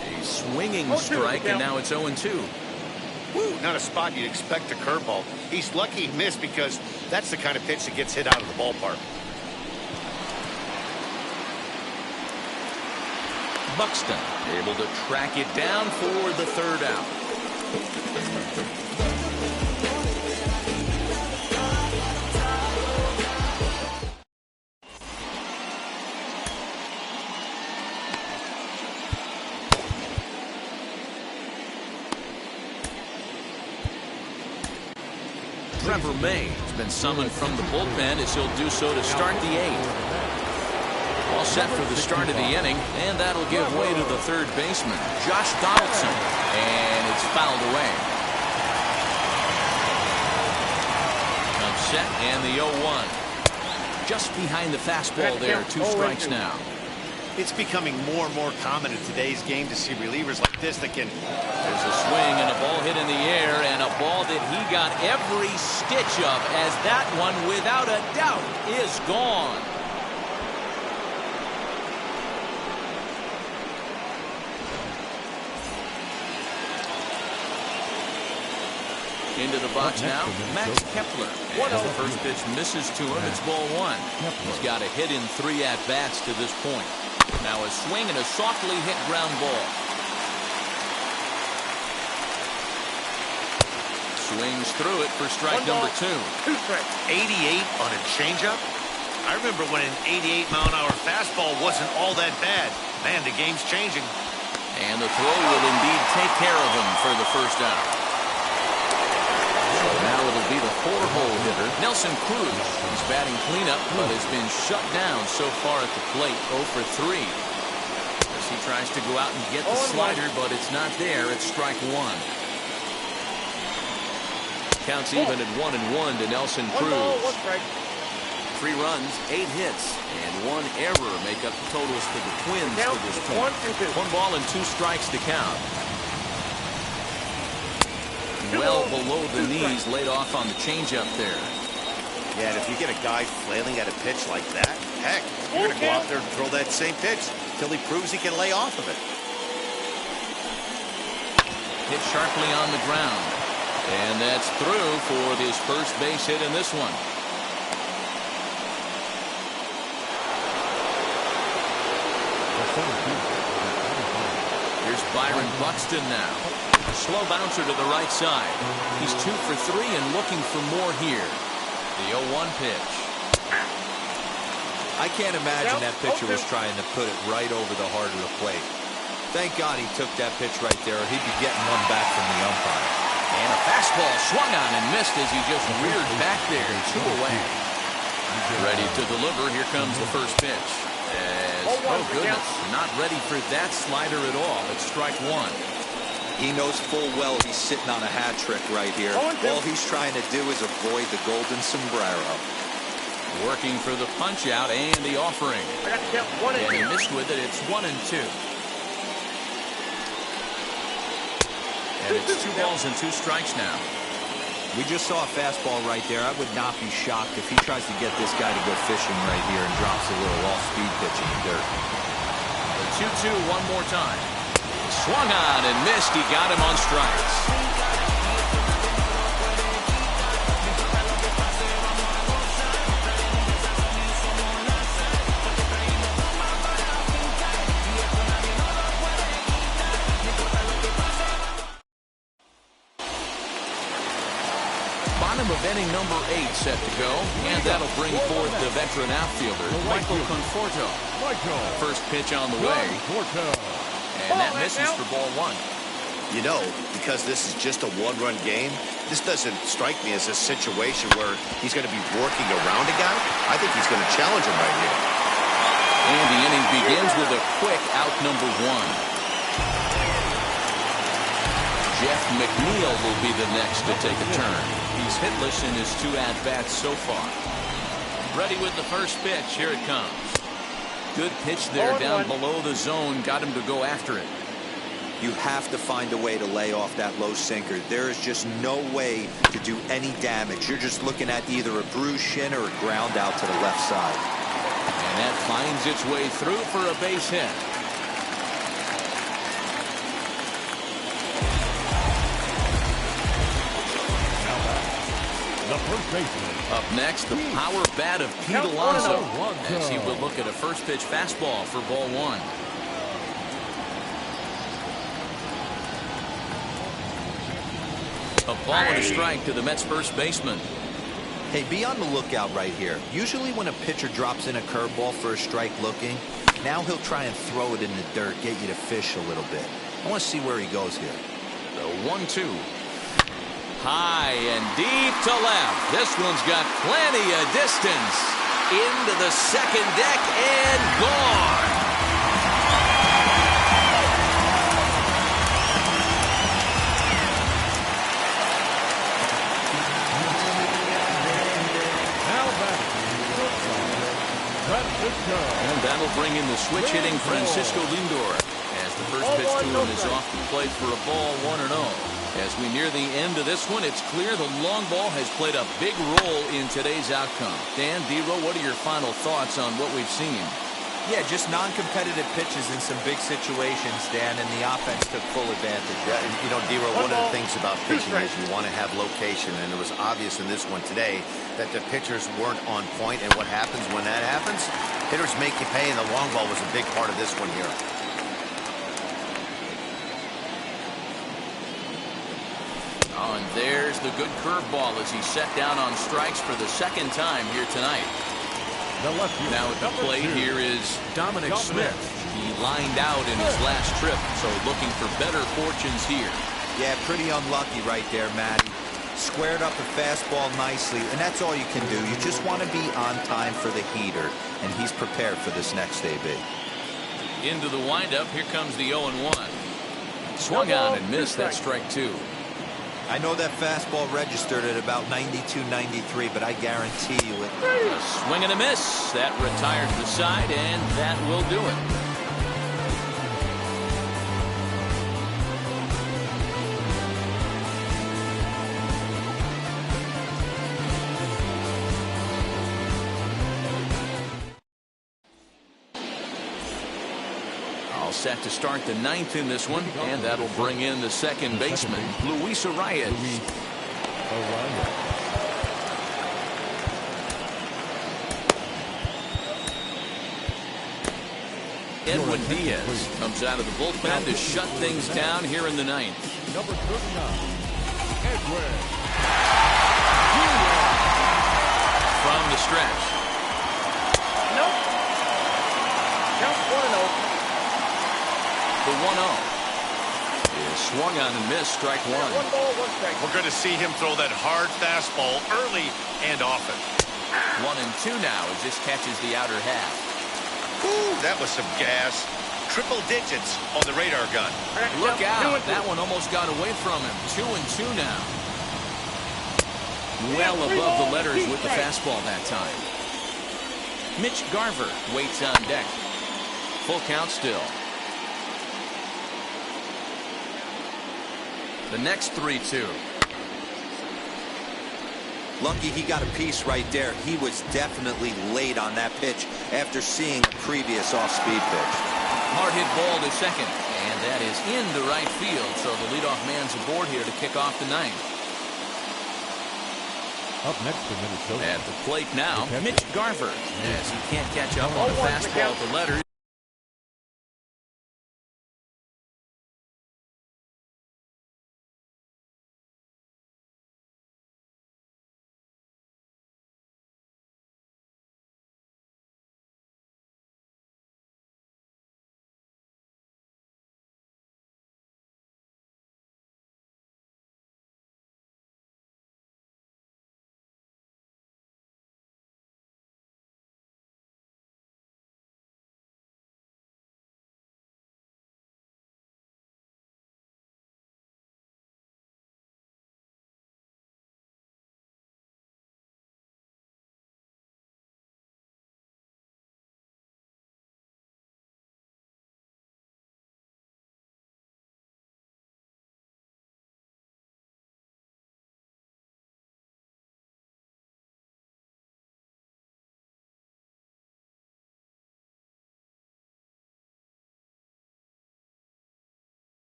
S1: A swinging strike, and now it's 0-2.
S4: Woo, not a spot you'd expect a curveball. He's lucky he missed because that's the kind of pitch that gets hit out of the ballpark.
S1: Buxton able to track it down for the third out. Trevor May has been summoned from the bullpen as he'll do so to start the eighth. All set for the start of the inning, and that'll give way to the third baseman, Josh Donaldson, and it's fouled away. Upset, and the 0-1. Just behind the fastball there, 2 strikes now.
S4: It's becoming more and more common in today's game to see relievers like this that can...
S1: There's a swing and a ball hit in the air, and a ball that he got every stitch of, as that one, without a doubt, is gone. Into the box now, Max Kepler. And the first pitch misses to him. It's ball 1. He's got a hit in 3 at-bats to this point. Now a swing and a softly hit ground ball. Swings through it for strike number 2.
S4: 88 on a changeup? I remember when an 88-mile-an-hour fastball wasn't all that bad. Man, the game's changing.
S1: And the throw will indeed take care of him for the first out. Now it'll be the 4-hole hitter, Nelson Cruz. He's batting cleanup, but has been shut down so far at the plate, 0 for 3. As he tries to go out and get the slider, but it's not there. It's strike 1. Counts even at 1-1 to Nelson Cruz. 3 runs, 8 hits, and 1 error make up the totals for the Twins to this point. 1 ball and 2 strikes to count. Well below the knees, laid off on the changeup there.
S4: Yeah, and if you get a guy flailing at a pitch like that, heck, you're going to go out there and throw that same pitch till he proves he can lay off of it.
S1: hit sharply on the ground. And that's through for his first base hit in this one. Here's Byron Buxton now. A slow bouncer to the right side. He's 2 for 3 and looking for more here. The 0-1 pitch.
S3: I can't imagine that pitcher was trying to put it right over the heart of the plate. Thank God he took that pitch right there, or he'd be getting one back from the umpire.
S1: And a fastball swung on and missed as he just reared back there. 2 away. Ready to deliver. Here comes the first pitch. Oh, goodness. Not ready for that slider at all. It's strike 1.
S3: He knows full well he's sitting on a hat trick right here. All he's trying to do is avoid the golden sombrero.
S1: Working for the punch out and the offering. And he missed with it. It's 1-2. And it's 2 balls and 2 strikes now.
S3: We just saw a fastball right there. I would not be shocked if he tries to get this guy to go fishing right here and drops a little off-speed pitch in the dirt.
S1: The 2-2 one more time. Swung on and missed. He got him on strikes. Bottom of inning number 8 set to go, and that'll bring forth the veteran outfielder, Michael Conforto. First pitch on the way, and that misses for ball 1.
S6: You know, because this is just a one-run game, this doesn't strike me as a situation where he's going to be working around a guy. I think he's going to challenge him right here.
S1: And the inning begins with a quick out number 1. Jeff McNeil will be the next to take a turn. He's hitless in his 2 at-bats so far. Ready with the first pitch. Here it comes. Good pitch there down below the zone. Got him to go after it.
S3: You have to find a way to lay off that low sinker. There is just no way to do any damage. You're just looking at either a bruised shin or a ground out to the left side.
S1: And that finds its way through for a base hit.
S2: The first baseman.
S1: Up next, the power bat of Pete Alonso, as he will look at a first pitch fastball for ball 1. A ball and a strike to the Mets first baseman.
S3: Hey, be on the lookout right here. Usually when a pitcher drops in a curveball for a strike looking, now he'll try and throw it in the dirt, get you to fish a little bit. I want to see where he goes here.
S1: The 1-2. High and deep to left. This one's got plenty of distance. Into the second deck and gone. And that'll bring in the switch hitting Francisco Lindor, as the first pitch to him is off the plate for a ball 1-0. As we near the end of this one, it's clear the long ball has played a big role in today's outcome. Dan, D-Row, what are your final thoughts on what we've seen?
S3: Yeah, just non-competitive pitches in some big situations, Dan, and the offense took full advantage.
S6: Yeah, you know, D-Row, one of the things about pitching is you want to have location, and it was obvious in this one today that the pitchers weren't on point, and what happens when that happens? Hitters make you pay, and the long ball was a big part of this one here.
S1: Oh, and there's the good curveball as he's set down on strikes for the second time here tonight. Now at the plate here is Dominic Smith. He lined out in his last trip, so looking for better fortunes here.
S3: Yeah, pretty unlucky right there, Matty. Squared up a fastball nicely, and that's all you can do. You just want to be on time for the heater, and he's prepared for this next AB.
S1: Into the windup, here comes the 0-1. Swung on and missed. That strike 2.
S3: I know that fastball registered at about 92, 93, but I guarantee you it.
S1: A swing and a miss. That retires the side, and that will do it. All set to start the ninth in this one, and that'll bring in the second baseman, Luis Arias. Edwin Diaz comes out of the bullpen to shut things down here in the ninth.
S2: Number 39, Edwin.
S1: From the stretch.
S5: Nope. Count 1-0.
S1: The 1-0 is swung on and missed, strike one.
S5: 1 ball, 1 strike.
S4: We're going to see him throw that hard fastball early and often.
S1: 1-2 now as this catches the outer half.
S4: Ooh, that was some gas. Triple digits on the radar gun.
S1: Look out. That one almost got away from him. 2-2 now. Well above the letters with the fastball that time. Mitch Garver waits on deck. Full count still. The next 3-2.
S3: Lucky he got a piece right there. He was definitely late on that pitch after seeing a previous off-speed pitch.
S1: Hard hit ball to second, and that is into right field. So the leadoff man's aboard here to kick off the ninth.
S2: Up next for Minnesota.
S1: At the plate now, Mitch Garver, as he can't catch up on the fastball at the letters.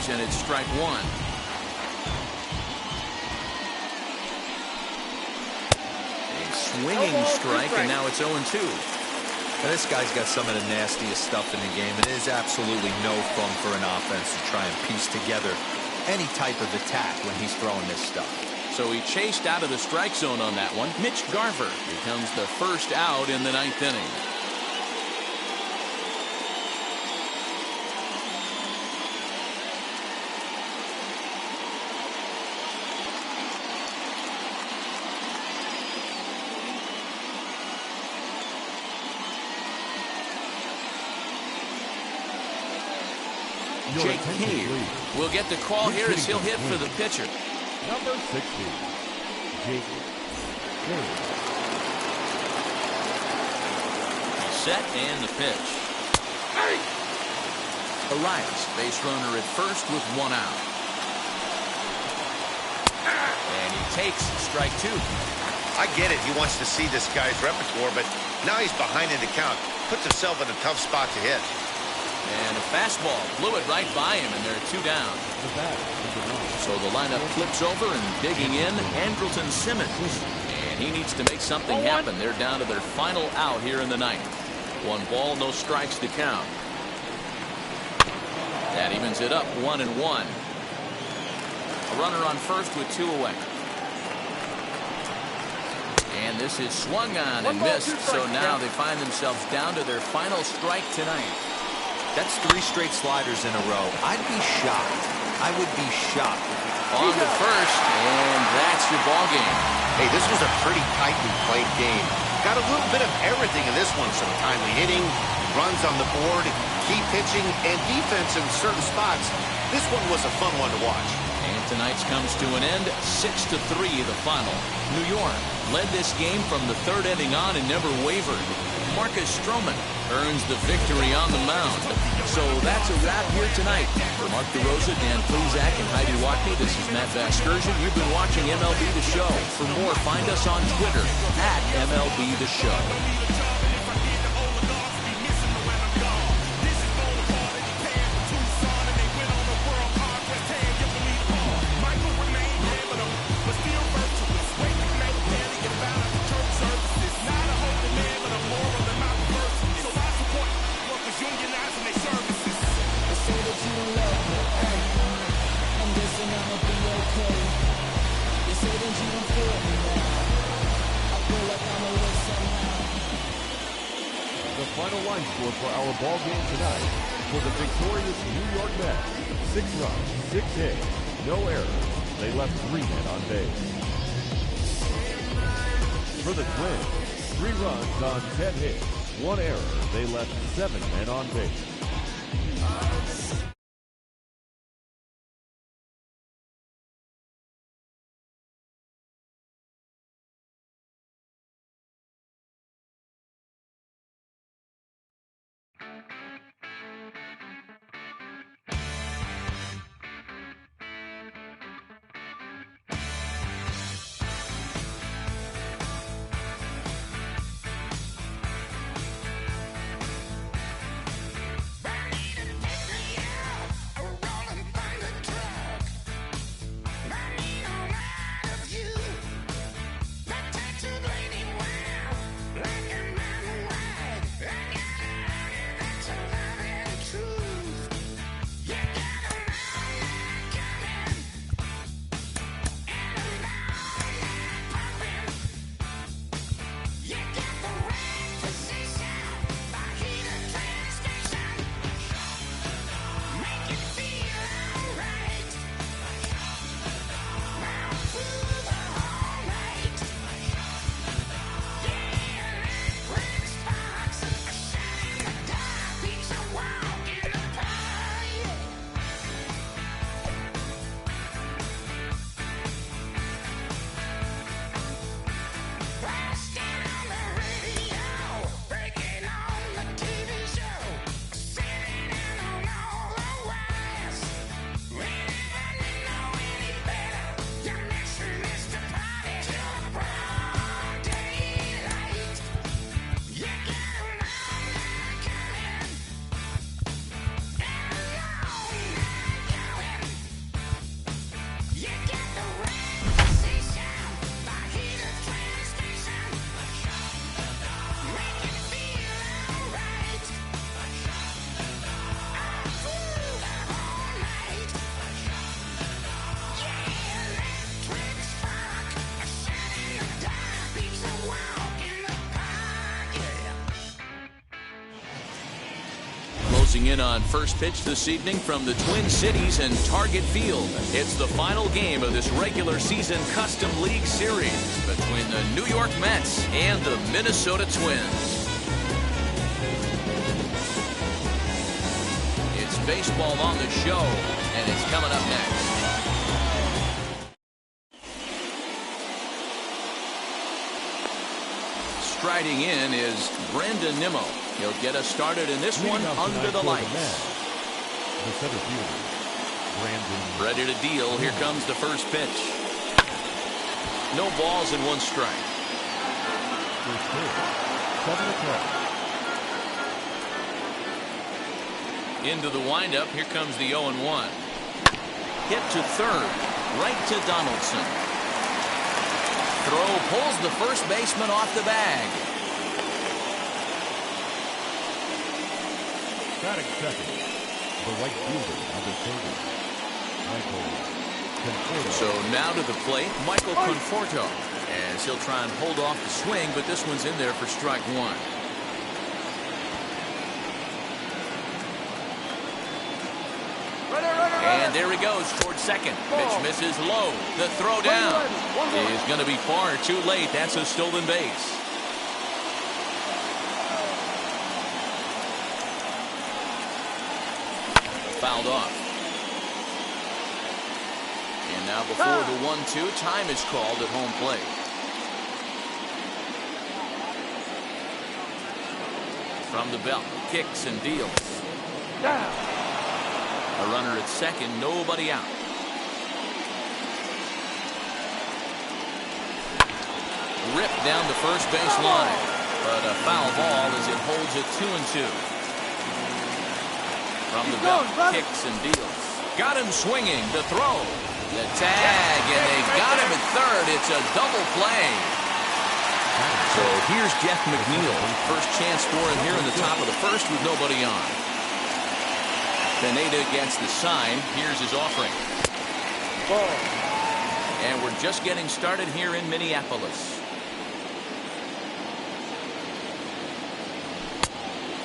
S1: And it's strike one. A swinging strike, and now it's 0-2.
S3: Now, this guy's got some of the nastiest stuff in the game. It is absolutely no fun for an offense to try and piece together any type of attack when he's throwing this stuff.
S1: So he chased out of the strike zone on that one. Mitch Garver becomes the first out in the ninth inning. Jake Cave will get the call here as he'll hit for the pitcher.
S2: Number 60, Jake Cave.
S1: Set and the pitch. Arias, base runner at first with 1 out. And he takes strike 2.
S4: I get it. He wants to see this guy's repertoire, but now he's behind in the count. Puts himself in a tough spot to hit.
S1: And a fastball blew it right by him, and they're 2 down. So the lineup flips over, and digging in, Andrelton Simmons. And he needs to make something happen. They're down to their final out here in the ninth. 1 ball, no strikes to count. That evens it up 1-1. A runner on first with 2 away. And this is swung on and missed, so now they find themselves down to their final strike tonight.
S3: That's 3 straight sliders in a row. I'd be shocked. I would be shocked.
S1: On to first, and that's your ball game.
S6: Hey, this was a pretty tightly played game. Got a little bit of everything in this one. Some timely hitting, runs on the board, key pitching, and defense in certain spots. This one was a fun one to watch.
S1: And tonight's comes to an end, 6-3 the final. New York led this game from the 3rd inning on and never wavered. Marcus Stroman earns the victory on the mound. So that's a wrap here tonight. For Mark DeRosa, Dan Plezak, and Heidi Watney, this is Matt Vasgersian. You've been watching MLB The Show. For more, find us on Twitter @MLB The Show.
S2: The final line score for our ball game tonight: for the victorious New York Mets, 6 runs, 6 hits, no errors. They left 3 men on base. For the Twins, 3 runs on 10 hits, 1 error. They left 7 men on base.
S1: Closing in on first pitch this evening from the Twin Cities and Target Field. It's the final game of this regular season Custom League Series between the New York Mets and the Minnesota Twins. It's baseball on the show, and it's coming up next. Striding in is Brendan Nimmo. He'll get us started in this one under the lights.
S2: The center fielder, Brandon.
S1: Ready to deal. Here comes the first pitch. No balls and 1 strike.
S2: First pitch, 7 o'clock.
S1: Into the windup. Here comes the 0-1. Hit to third. Right to Donaldson. Throw pulls the first baseman off the bag.
S2: Batting second, the right fielder, number 30, Michael Conforto.
S1: So now to the plate, Michael Conforto, as he'll try and hold off the swing, but this one's in there for strike one. And there he goes towards second. Pitch misses low. The throw down is going to be far too late. That's a stolen base. Fouled off. And now before the 1-2, time is called at home plate. From the belt, kicks and deals. A runner at second, nobody out. Ripped down the first base line, but a foul ball as it holds it 2-2. From the belt, kicks and deals. Got him swinging. The throw, the tag, and they got him at third. It's a double play. So here's Jeff McNeil. First chance for him here in the top of the first with nobody on. Pineda gets the sign. Here's his offering. And we're just getting started here in Minneapolis.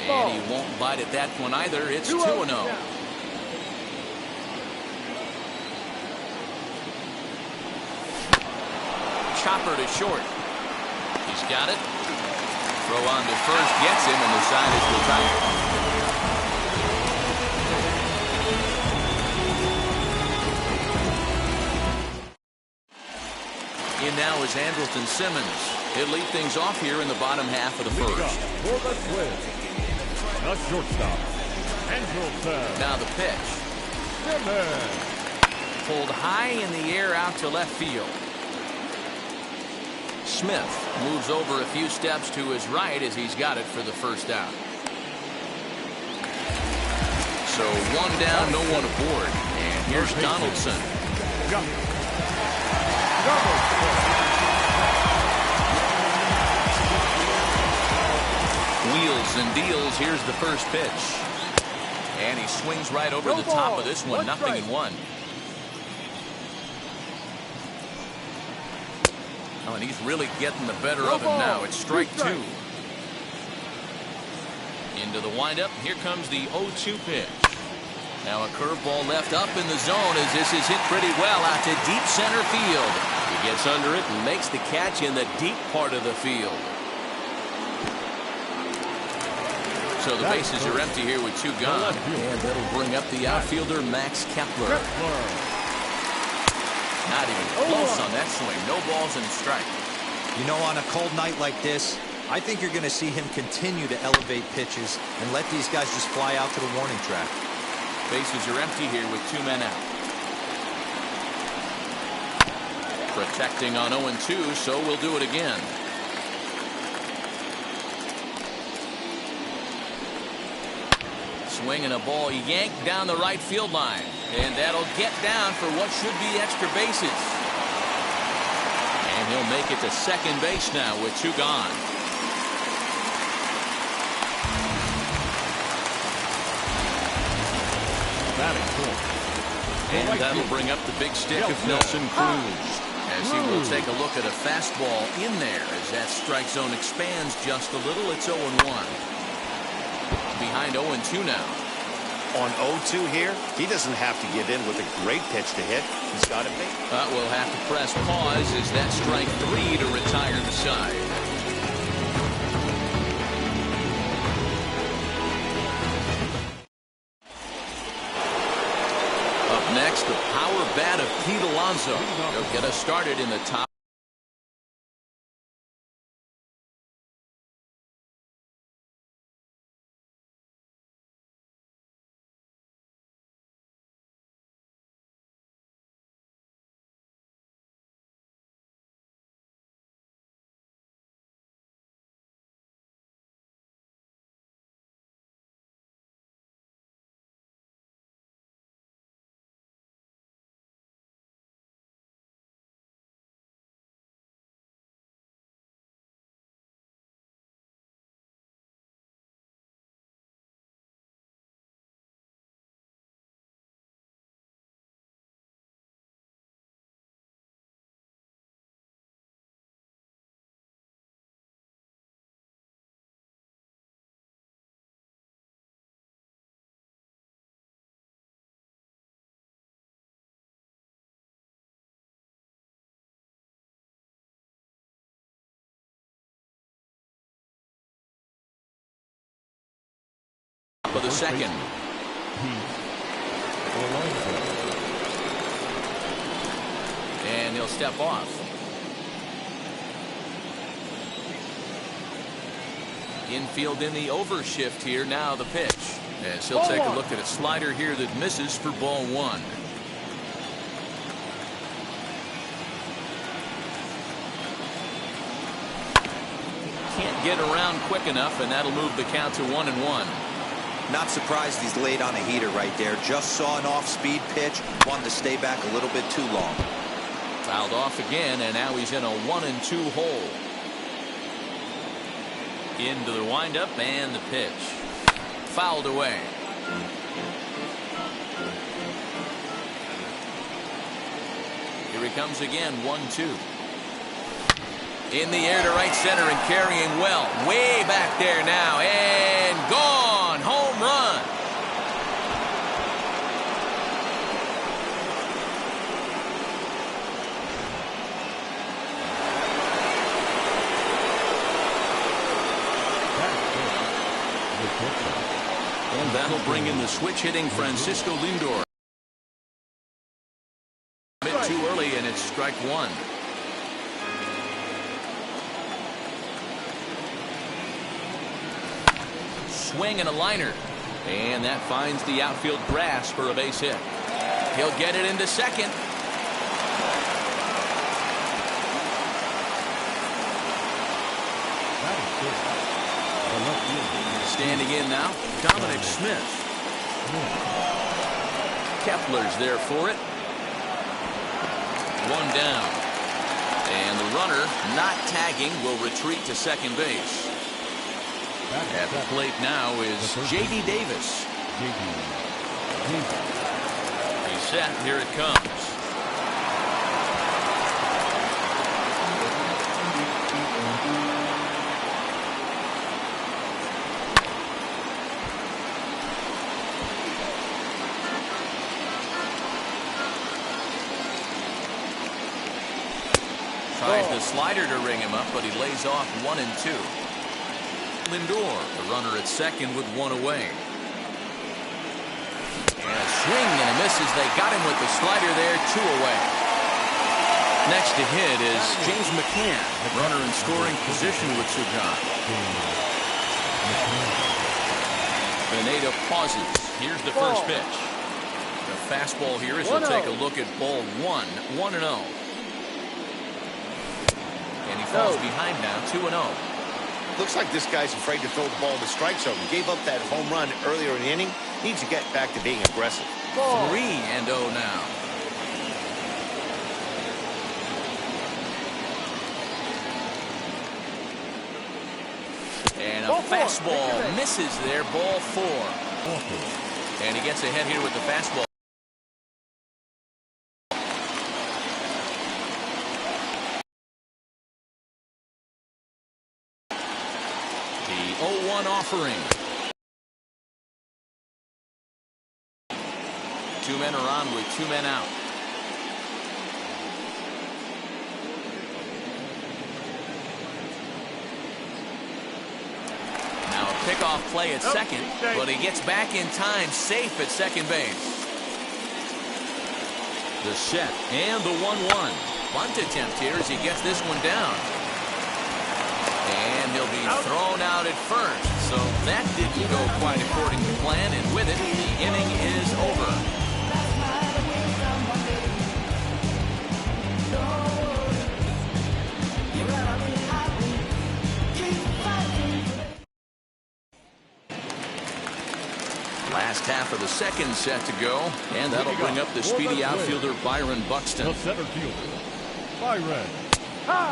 S1: And he won't bite at that one either. It's 2-0. Chopper to short. He's got it. Throw on to first gets him, and the sign is retired. In now is Andrelton Simmons. He'll lead things off here in the bottom half of the first.
S2: For the Twins, the shortstop, Andrelton.
S1: Now the pitch.
S2: Simmons.
S1: Pulled high in the air out to left field. Smith moves over a few steps to his right as he's got it for the first out. So one down, no one aboard. And here's Donaldson. Wheels and deals. Here's the first pitch. And he swings right over the top of this one. 0-1. Oh, and he's really getting the better of him now. It's strike two. Into the windup. Here comes the 0-2 pitch. Now a curveball left up in the zone as this is hit pretty well out to deep center field. He gets under it and makes the catch in the deep part of the field. So the bases are empty here with two gone. And that'll bring up the outfielder, Max Kepler. Not even close on that swing. No balls and a strike.
S3: You know, on a cold night like this, I think you're going to see him continue to elevate pitches and let these guys just fly out to the warning track.
S1: Bases are empty here with two men out. Protecting on 0-2, so we'll do it again. Swinging a ball yanked down the right field line. And that'll get down for what should be extra bases. And he'll make it to second base now with two gone. And that'll bring up the big stick of Nelson Cruz. As he will take a look at a fastball in there as that strike zone expands just a little. It's 0-1. Behind 0-2 now.
S4: On 0-2 here, he doesn't have to give in with a great pitch to hit. He's got it made.
S1: We'll have to press pause as that strike three to retire the side. Up next, the power bat of Pete Alonso. He'll get us started in the top. top of the second. And he'll step off. Infield in the overshift here. Now the pitch. As he'll take a look at a slider here that misses for ball one. Can't get around quick enough, and that'll move the count to 1-1.
S3: Not surprised he's laid on a heater right there. Just saw an off-speed pitch. Wanted to stay back a little bit too long.
S1: Fouled off again, and now he's in a 1-2 hole. Into the windup and the pitch. Fouled away. Here he comes again, 1-2. In the air to right center and carrying well. Way back there now, and gone. Home run. And that'll bring in the switch-hitting Francisco Lindor. Bit too early, and it's strike one. Swing and a liner. And that finds the outfield grass for a base hit. He'll get it into second. Standing in now, Dominic Smith. Kepler's there for it. One down. And the runner, not tagging, will retreat to second base. At the plate now is J.D. Davis. He's set. Here it comes. Tries the slider to ring him up, but he lays off 1-2. Lindor, the runner at second with one away. And a swing and a miss as they got him with the slider there, 2 away. Next to hit is James McCann, runner in scoring position with Sugan. Pineda pauses. Here's the first pitch. The fastball here as he'll take a look at ball 1, 1-0. And he falls behind now, 2-0.
S4: Looks like this guy's afraid to throw the ball in the strike zone. Gave up that home run earlier in the inning. Needs to get back to being aggressive.
S1: 3-0 now. And a fastball misses there, ball 4. And he gets ahead here with the fastball. The 0-1 offering. 2 men are on with 2 men out. Now a pickoff play at second, but he gets back in time, safe at second base. The set and the 1-1. Bunt attempt here as he gets this one down. And he'll be thrown out at first. So that didn't go quite according to plan, and with it, the inning is over. Last half of the second set to go, and that'll bring up the speedy outfielder Byron Buxton.
S2: The center fielder, Byron.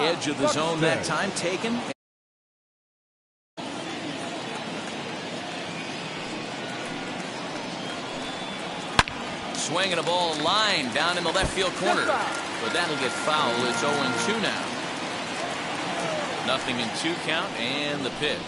S1: Edge of the zone that time taken. Swinging a ball line down in the left field corner, but that'll get foul. It's 0-2 now. 0-2 count, and the pitch.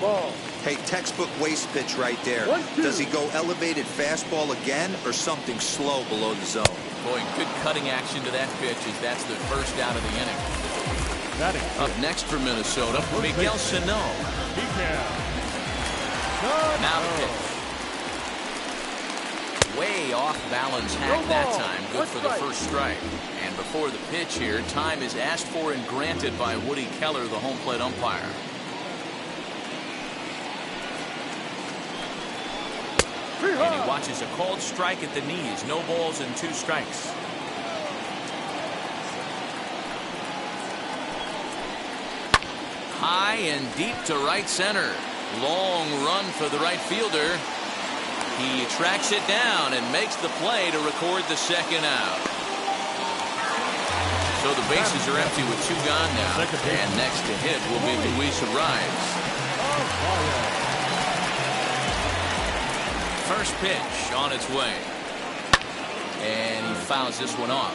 S5: Ball.
S3: Hey, textbook waste pitch right there. Does he go elevated fastball again or something slow below the zone?
S1: Boy, good cutting action to that pitch as that's the first out of the inning. Up next for Minnesota, Miguel Sano. off balance hack that time. Good for the first strike. And before the pitch here, time is asked for and granted by Woody Keller, the home plate umpire. And he watches a called strike at the knees. No balls and 2 strikes. High and deep to right center. Long run for the right fielder. He tracks it down and makes the play to record the second out. So the bases are empty with 2 gone now. And next to hit will be Luis Arias. First pitch on its way. And he fouls this one off.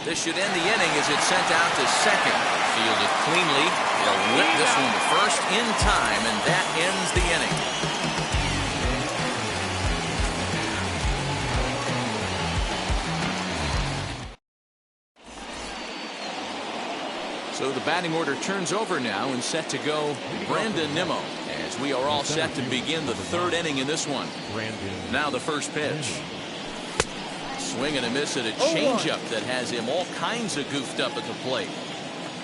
S1: This should end the inning as it's sent out to second. Fielded cleanly. He'll whip this one to first in time, and that ends the inning. So the batting order turns over now and set to go Brandon Nimmo, as we are all set to begin the 3rd inning in this one. Now the first pitch. Swing and a miss at a changeup that has him all kinds of goofed up at the plate.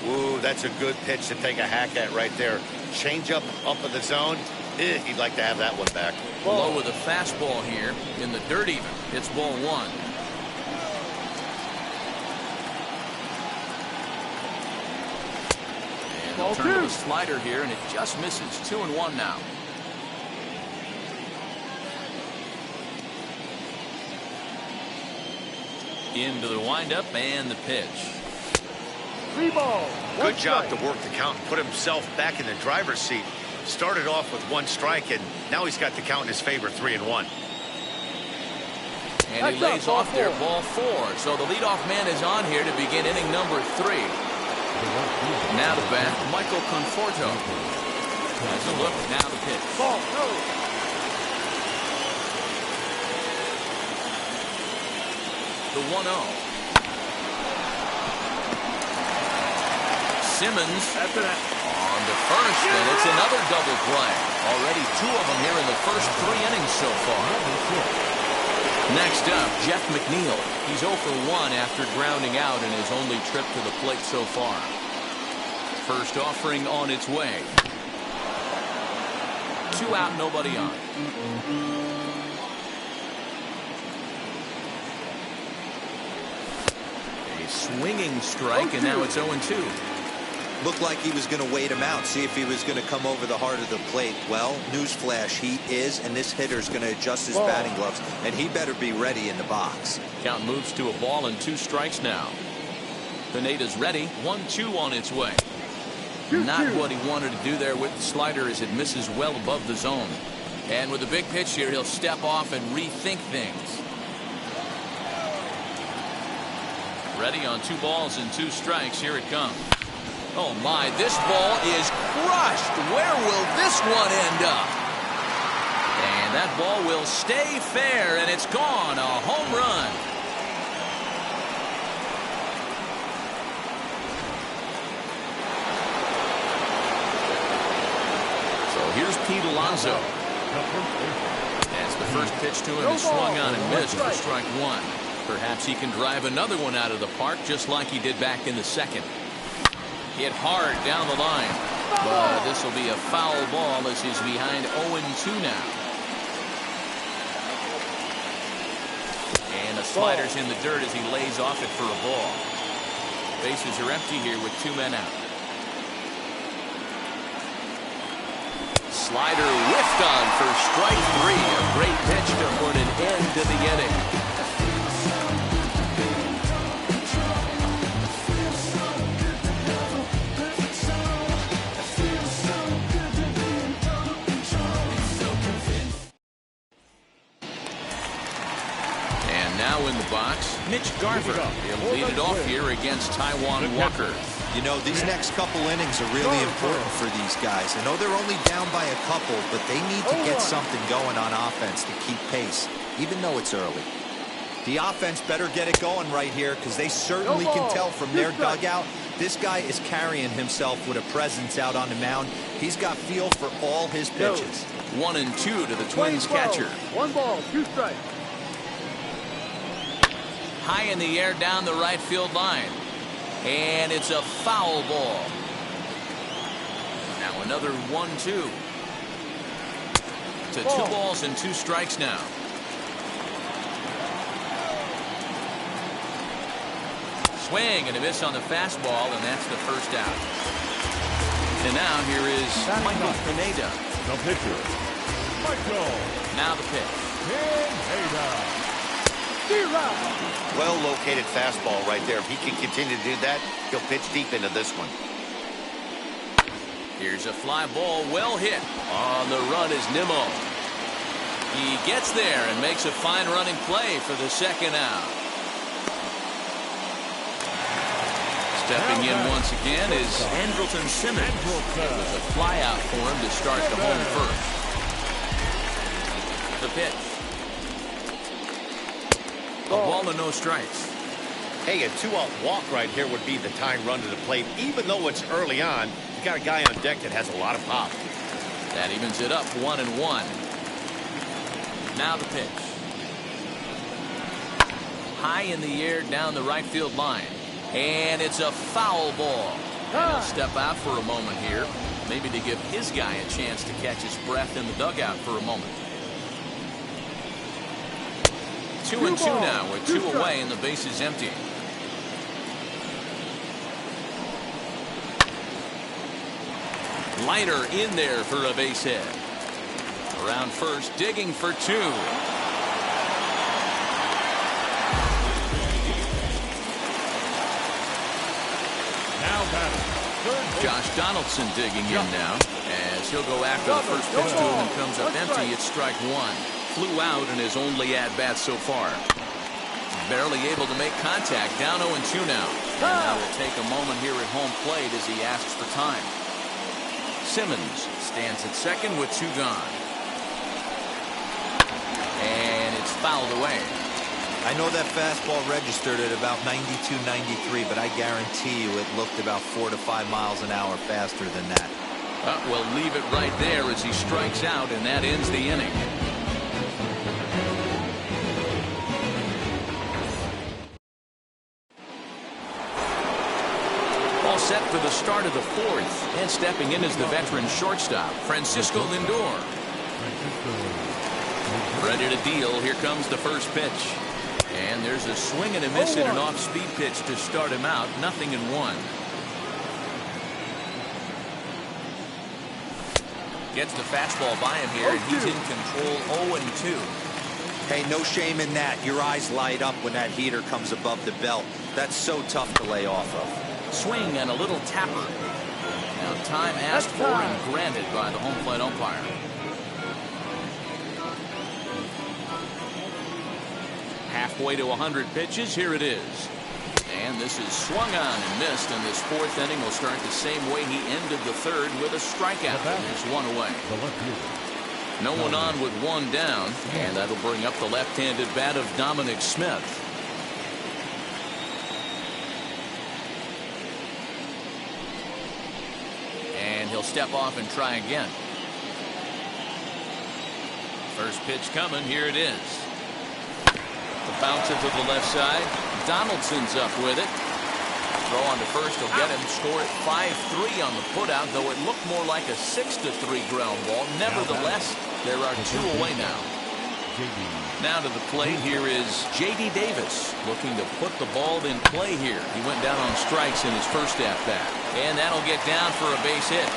S4: Ooh, that's a good pitch to take a hack at right there. Changeup up in the zone. He'd like to have that one back.
S1: Low with a fastball here in the dirt even. It's ball 1. And they'll turn to the slider here, and it just misses. 2-1 now. Into the windup and the pitch.
S5: 3 balls.
S4: Good job to work the count and put himself back in the driver's seat. Started off with 1 strike, and now he's got the count in his favor, 3-1.
S1: And he lays off there, ball 4. So the leadoff man is on here to begin inning number 3. Now to bat, Michael Conforto. Has a look, now the pitch.
S5: Ball 2.
S1: The 1-0. Simmons on to first, and it's another double play. Already 2 of them here in the first 3 innings so far. Next up, Jeff McNeil. He's 0 for 1 after grounding out in his only trip to the plate so far. First offering on its way. 2 out, nobody on. Swinging strike, and now it's 0-2.
S3: Looked like he was going to wait him out, see if he was going to come over the heart of the plate. Well, newsflash, he is, and this hitter's going to adjust his batting gloves, and he better be ready in the box.
S1: Count moves to a ball and 2 strikes now. Pineda's ready. 1-2 on its way. Not what he wanted to do there with the slider as it misses well above the zone. And with a big pitch here, he'll step off and rethink things. Ready on 2 balls and 2 strikes. Here it comes. Oh my, this ball is crushed. Where will this one end up? And that ball will stay fair, and it's gone. A home run. So here's Pete Alonso. As the first pitch to him is swung on and missed for strike 1. Perhaps he can drive another one out of the park just like he did back in the second. Hit hard down the line. But this will be a foul ball as he's behind 0-2 now. And the slider's in the dirt as he lays off it for a ball. Bases are empty here with 2 men out. Slider whiffed on for strike 3. A great pitch to put an end to the inning. In the box, Mitch Garver. He'll lead it off here against Taijuan Walker.
S3: You know, these next couple innings are really important for these guys. I know they're only down by a couple, but they need to get something going on offense to keep pace, even though it's early. The offense better get it going right here because they certainly can tell from their dugout this guy is carrying himself with a presence out on the mound. He's got feel for all his pitches.
S1: 1-2 to the Twins catcher.
S5: 1 ball, 2 strikes.
S1: High in the air down the right field line. And it's a foul ball. Now another 1-2. To 2 balls and 2 strikes now. Swing and a miss on the fastball, and that's the first out. And now here is Michael Pineda.
S2: The pitcher, Michael.
S1: Now the pitch.
S2: Pineda.
S4: Well located fastball right there. If he can continue to do that, he'll pitch deep into this one.
S1: Here's a fly ball, well hit. On the run is Nimmo. He gets there and makes a fine running play for the second out. Stepping in once again is Andrelton Simmons. It was a fly out for him to start the home first. The pitch. A ball and no strikes.
S4: Hey, a 2-out walk right here would be the tying run to the plate. Even though it's early on, you got a guy on deck that has a lot of pop.
S1: That evens it up 1-1. Now the pitch. High in the air down the right field line. And it's a foul ball. And he'll step out for a moment here. Maybe to give his guy a chance to catch his breath in the dugout for a moment. 2-2 now with 2 away and the base is empty. Leiter in there for a base hit. Around first, digging for 2.
S2: Now batting.
S1: Josh Donaldson digging in now as he'll go after the first pitch to him and comes up empty. It's strike 1. Flew out in his only at-bat so far. Barely able to make contact. Down 0-2 now. And now will take a moment here at home plate as he asks for time. Simmons stands at second with 2 gone. And it's fouled away.
S3: I know that fastball registered at about 92, 93, but I guarantee you it looked about 4 to 5 miles an hour faster than that.
S1: We'll leave it right there as he strikes out, and that ends the inning. All set for the start of the 4th, and stepping in is the veteran shortstop, Francisco Lindor. Ready to deal. Here comes the first pitch. And there's a swing and a miss and an off-speed pitch to start him out. 0-1. Gets the fastball by him here, and he's in control. 0-2.
S3: Hey, no shame in that. Your eyes light up when that heater comes above the belt. That's so tough to lay off of.
S1: Swing and a little tapper. Now time asked for and granted by the home plate umpire. Halfway to 100 pitches. Here it is. And this is swung on and missed, and this 4th inning will start the same way he ended the 3rd with a strikeout. There's 1 away. No one on with 1 down, and that'll bring up the left-handed bat of Dominic Smith. And he'll step off and try again. First pitch coming. Here it is. The bouncer to the left side. Donaldson's up with it. Throw on to first will get him. Score at 5-3 on the putout, though it looked more like a 6-3 ground ball. Nevertheless, there are 2 away now. Now to the plate, here is J.D. Davis looking to put the ball in play here. He went down on strikes in his first at-bat. And that'll get down for a base hit.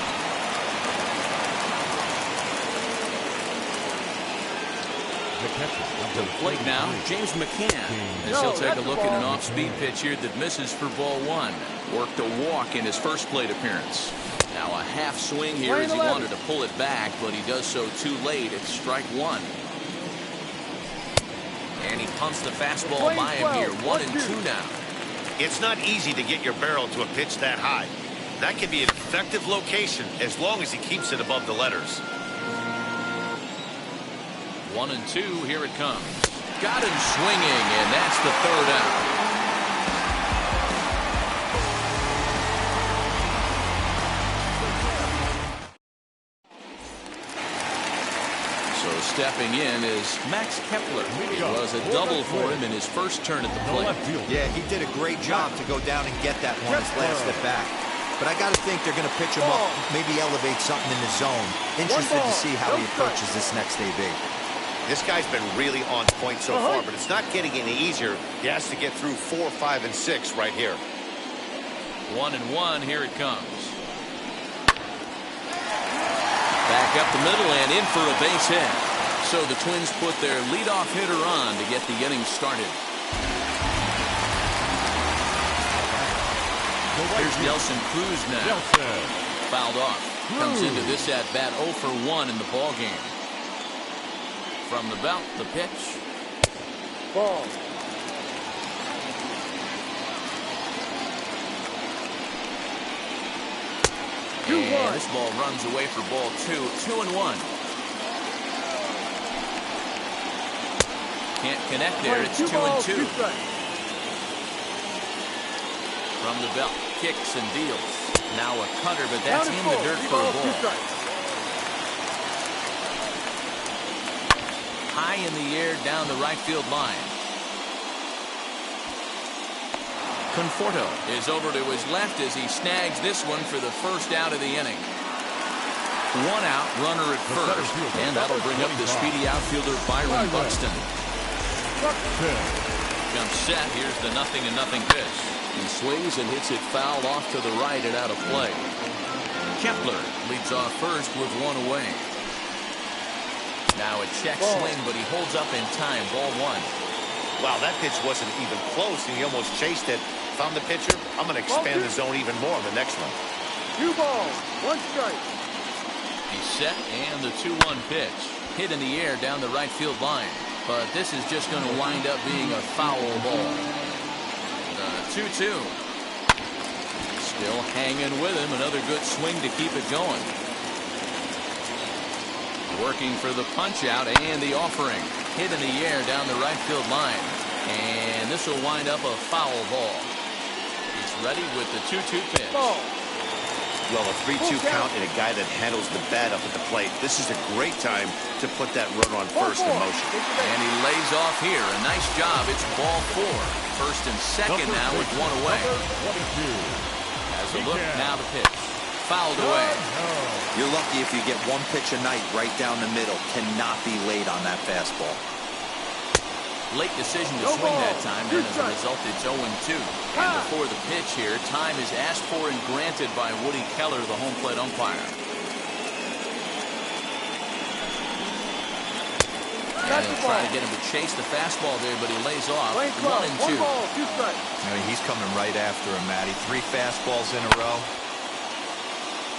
S1: To the plate now, James McCann, as he'll take a look at an off-speed pitch here that misses for ball 1. Worked a walk in his first plate appearance. Now a half swing here as he wanted to pull it back, but he does so too late. It's strike 1. And he pumps the fastball by him here. 1-2 now.
S4: It's not easy to get your barrel to a pitch that high. That can be an effective location as long as he keeps it above the letters.
S1: 1-2. Here it comes. Got him swinging, and that's the third out. So stepping in is Max Kepler. It was a double for him in his first turn at the plate.
S3: Yeah, he did a great job to go down and get that one his last at bat. But I got to think they're going to pitch him up, maybe elevate something in the zone. Interested to see how he approaches this next AB.
S4: This guy's been really on point so far, but it's not getting any easier. He has to get through 4, 5, and 6 right here.
S1: 1-1, here it comes. Back up the middle and in for a base hit. So the Twins put their leadoff hitter on to get the inning started. Here's Nelson Cruz now. Fouled off. Comes into this at bat 0 for 1 in the ball game. From the belt, the pitch.
S5: Ball.
S1: And this ball runs away for ball 2. 2-1. Can't connect there. It's 2-2. From the belt, kicks and deals. Now a cutter, but that's in the dirt for a ball. High in the air down the right field line. Conforto is over to his left as he snags this one for the first out of the inning. 1 out, runner at first, and that'll bring up the speedy outfielder Byron Buxton. Comes set. Here's the 0-0 pitch. He swings and hits it foul off to the right and out of play. Kepler leads off first with 1 away. Now a check swing, but he holds up in time. Ball 1.
S4: Wow, that pitch wasn't even close, and he almost chased it. If I'm the pitcher, I'm going to expand the zone even more on the next one.
S5: 2 balls, 1 strike.
S1: He's set, and the 2-1 pitch. Hit in the air down the right field line. But this is just going to wind up being a foul ball. The 2-2. Still hanging with him. Another good swing to keep it going. Working for the punch out and the offering. Hit in the air down the right field line. And this will wind up a foul ball. He's ready with the 2-2 pitch.
S4: Well, a 3-2 count and a guy that handles the bat up at the plate. This is a great time to put that runner on first in motion.
S1: And he lays off here. A nice job. It's ball 4. First and second now with 1 away. Has a look, now the pitch. Fouled away.
S3: You're lucky if you get 1 pitch a night right down the middle. Cannot be late on that fastball.
S1: Late decision to swing that time, and as a result, it's 0-2. And before the pitch here, time is asked for and granted by Woody Keller, the home plate umpire. And he'll try to get him to chase the fastball there, but he lays off. 1-2.
S3: I mean, he's coming right after him, Matty. 3 fastballs in a row.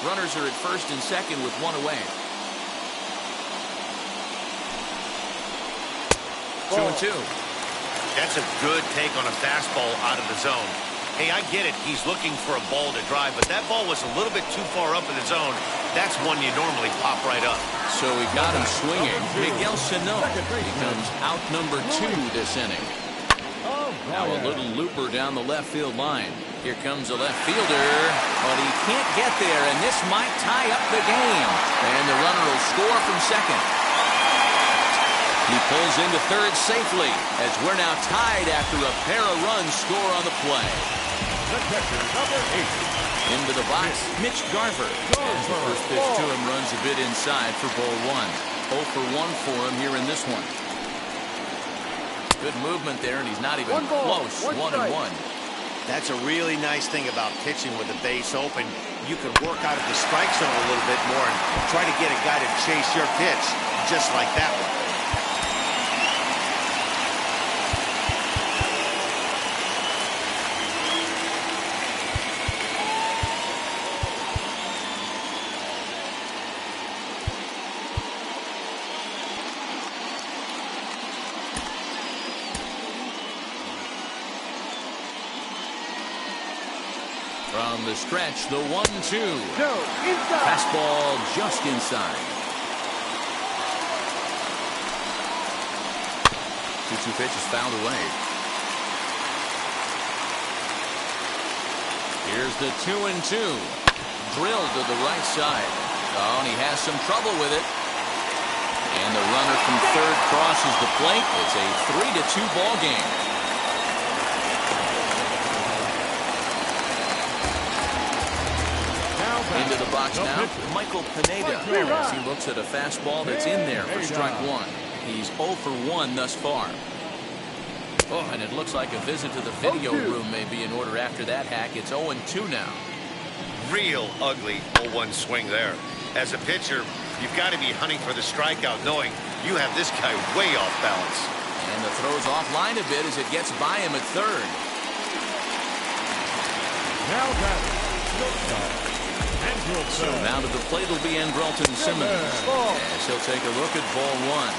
S1: Runners are at first and second with 1 away. 2-2.
S4: That's a good take on a fastball out of the zone. Hey, I get it. He's looking for a ball to drive, but that ball was a little bit too far up in the zone. That's one you normally pop right up.
S1: So we got him swinging. Miguel Sano becomes out number 2 this inning. Now a little looper down the left field line. Here comes a left fielder, but he can't get there, and this might tie up the game. And the runner will score from second. He pulls into third safely as we're now tied after a pair of runs score on the play. Into the box, Mitch Garver. As the first pitch to him runs a bit inside for ball 1. 0 for 1 for him here in this one. Good movement there, and he's not even close. 1-1.
S4: That's a really nice thing about pitching with the base open. You can work out of the strike zone a little bit more and try to get a guy to chase your pitch, just like that one.
S1: From the stretch, the 1-2. Fastball just inside. 2-2 1-2 pitch is fouled away. Here's the 2-2. Drilled to the right side. Oh, and he has some trouble with it. And the runner from third crosses the plate. It's a 3-2 ball game. Into the box now, Michael Pineda, as he looks at a fastball that's in there for strike one. He's 0 for 1 thus far. Oh, and it looks like a visit to the video room may be in order after that hack. It's 0-2 now.
S4: Real ugly 0-1 swing there. As a pitcher, you've got to be hunting for the strikeout, knowing you have this guy way off balance.
S1: And the throw's offline a bit as it gets by him at third.
S2: Now batting,
S1: so now to the plate will be Andrelton Simmons, as he'll take a look at ball one.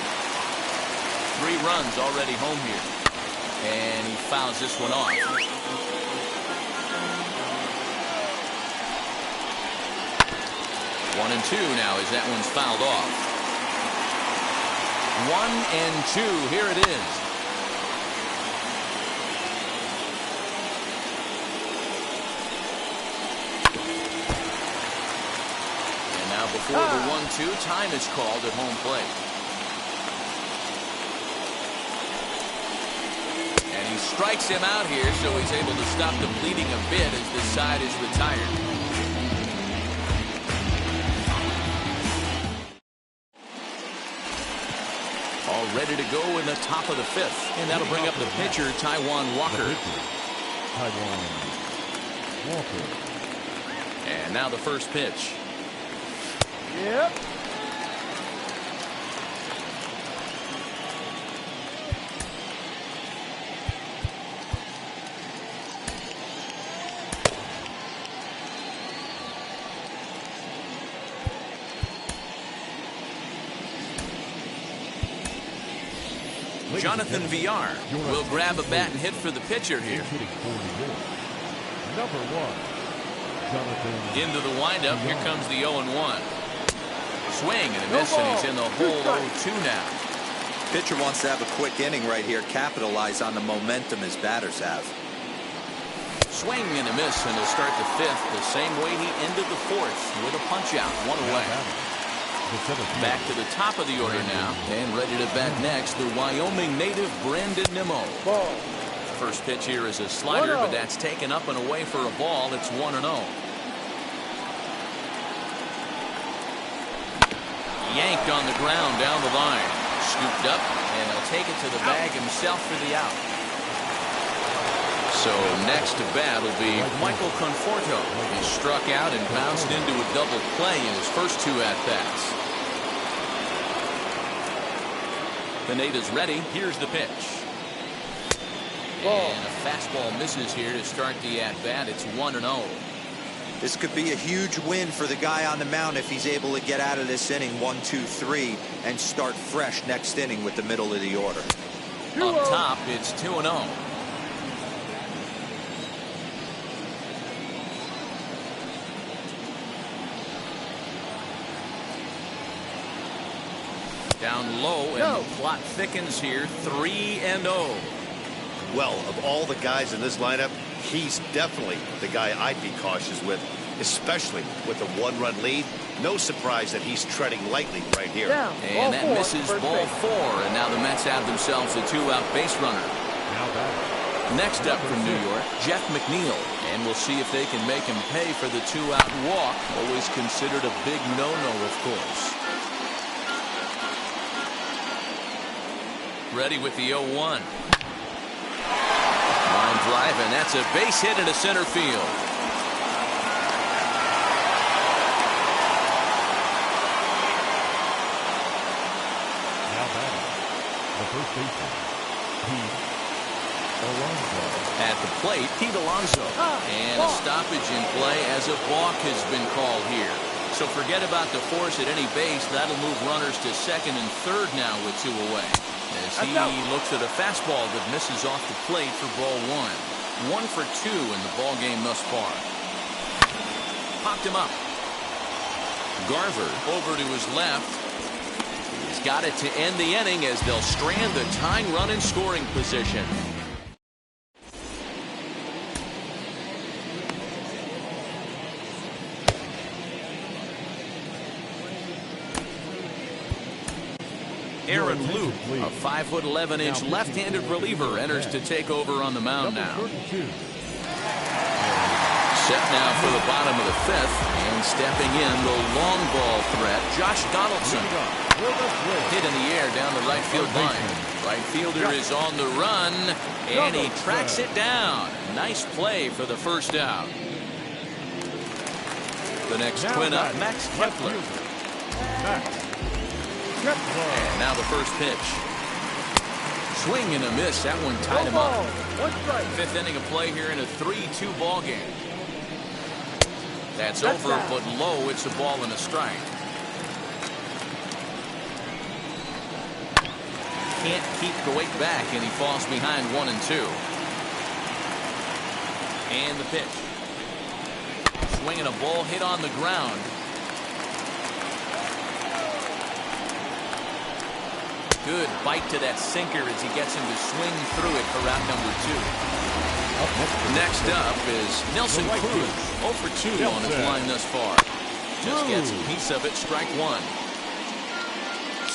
S1: 3 runs already home here, and he fouls this one off. 1-2 now as that one's fouled off. 1-2, here it is. Before the 1-2, time is called at home plate. And he strikes him out here, so he's able to stop the bleeding a bit as this side is retired. All ready to go in the top of the 5th, and that'll bring up the pitcher, Taijuan Walker. And now the first pitch.
S5: Yep.
S1: Jonathan Villar will grab a bat and hit for the pitcher here.
S2: Number 1, Jonathan.
S1: Into the windup. Here comes the 0-1. Swing and a miss, and he's in the hole 0-2 now.
S3: Pitcher wants to have a quick inning right here, capitalize on the momentum his batters have.
S1: Swing and a miss, and he'll start the 5th the same way he ended the 4th with a punch out, 1 away. Back to the top of the order now, and ready to bat next, the Wyoming native Brandon Nimmo. First pitch here is a slider, but that's taken up and away for a ball. It's 1-0. Yanked on the ground down the line. Scooped up, and he'll take it to the bag himself for the out. So next to bat will be Michael Conforto. He struck out and bounced into a double play in his first 2 at-bats. Pineda's ready. Here's the pitch. And a fastball misses here to start the at-bat. It's 1-0.
S3: This could be a huge win for the guy on the mound if he's able to get out of this inning 1, 2, 3 and start fresh next inning with the middle of the order.
S1: Up top, it's 2-0. Down low, and the plot thickens here. 3-0.
S4: Well, of all the guys in this lineup, he's definitely the guy I'd be cautious with, especially with a 1-run lead. No surprise that he's treading lightly right here.
S1: And that misses ball 4, and now the Mets have themselves a 2-out base runner. Next up from New York, Jeff McNeil, and we'll see if they can make him pay for the 2-out walk. Always considered a big no-no, of course. Ready with the 0-1. Line drive, and that's a base hit into center field.
S2: Now batting, the first baseman, Pete Alonso.
S1: At the plate, Pete Alonso. And a stoppage in play as a balk has been called here. So forget about the force at any base. That'll move runners to second and third now with 2 away. As he looks at a fastball that misses off the plate for ball 1. 1 for 2 in the ball game thus far. Popped him up. Garver over to his left. He's got it to end the inning as they'll strand the tying run in scoring position. Aaron Luke, a 5'11" left-handed reliever, enters to take over on the mound now. Set now for the bottom of the fifth, and stepping in the long ball threat, Josh Donaldson. Hit in the air down the right field line. Right fielder is on the run, and he tracks it down. Nice play for the first out. The next twin up, Max Kepler. And now the first pitch. Swing and a miss. That one tied him up. Fifth inning of play here in a 3-2 ball game. That's over, but low. It's a ball and a strike. Can't keep the weight back, and he falls behind 1-2. And the pitch. Swinging a ball hit on the ground. Good bite to that sinker as he gets him to swing through it for round number 2. Next up is Nelson Cruz. 0 for 2 on his line thus far. Just gets a piece of it, strike 1.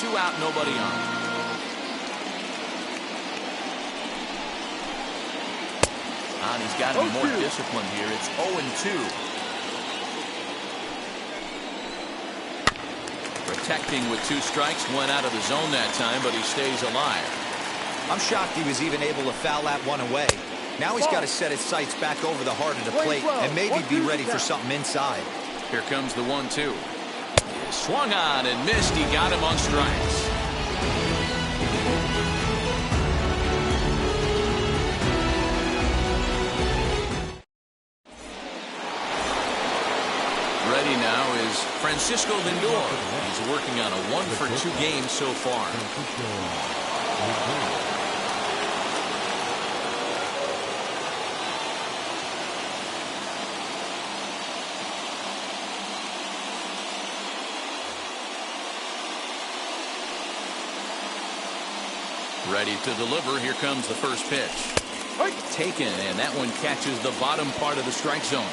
S1: 2 out, nobody on. And he's got to be more disciplined here. It's 0-2. Protecting with 2 strikes, went out of the zone that time, but he stays alive.
S3: I'm shocked he was even able to foul that one away. Now he's got to set his sights back over the heart of the plate and maybe be ready for something inside.
S1: Here comes the 1-2. Swung on and missed. He got him on strikes. Ready now is Francisco Lindor. He's working on a 1 for 2 game so far. Ready to deliver. Here comes the first pitch. Taken, and that one catches the bottom part of the strike zone.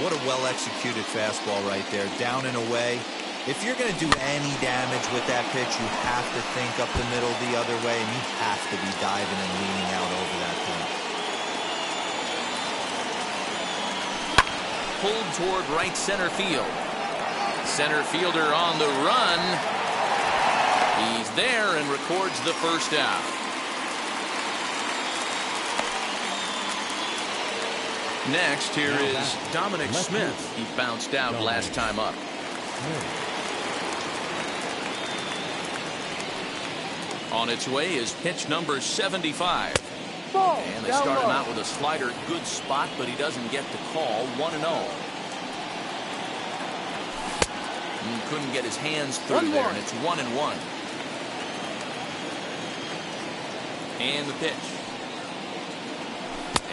S3: What a well-executed fastball right there, down and away. If you're going to do any damage with that pitch, you have to think up the middle the other way, and you have to be diving and leaning out over that thing.
S1: Pulled toward right center field. Center fielder on the run. He's there and records the first out. Next, here is Dominic Smith. He bounced out last time up. On its way is pitch number 75. And they start him out with a slider. Good spot, but he doesn't get the call. 1-0. Couldn't get his hands through there, and it's 1-1. And the pitch.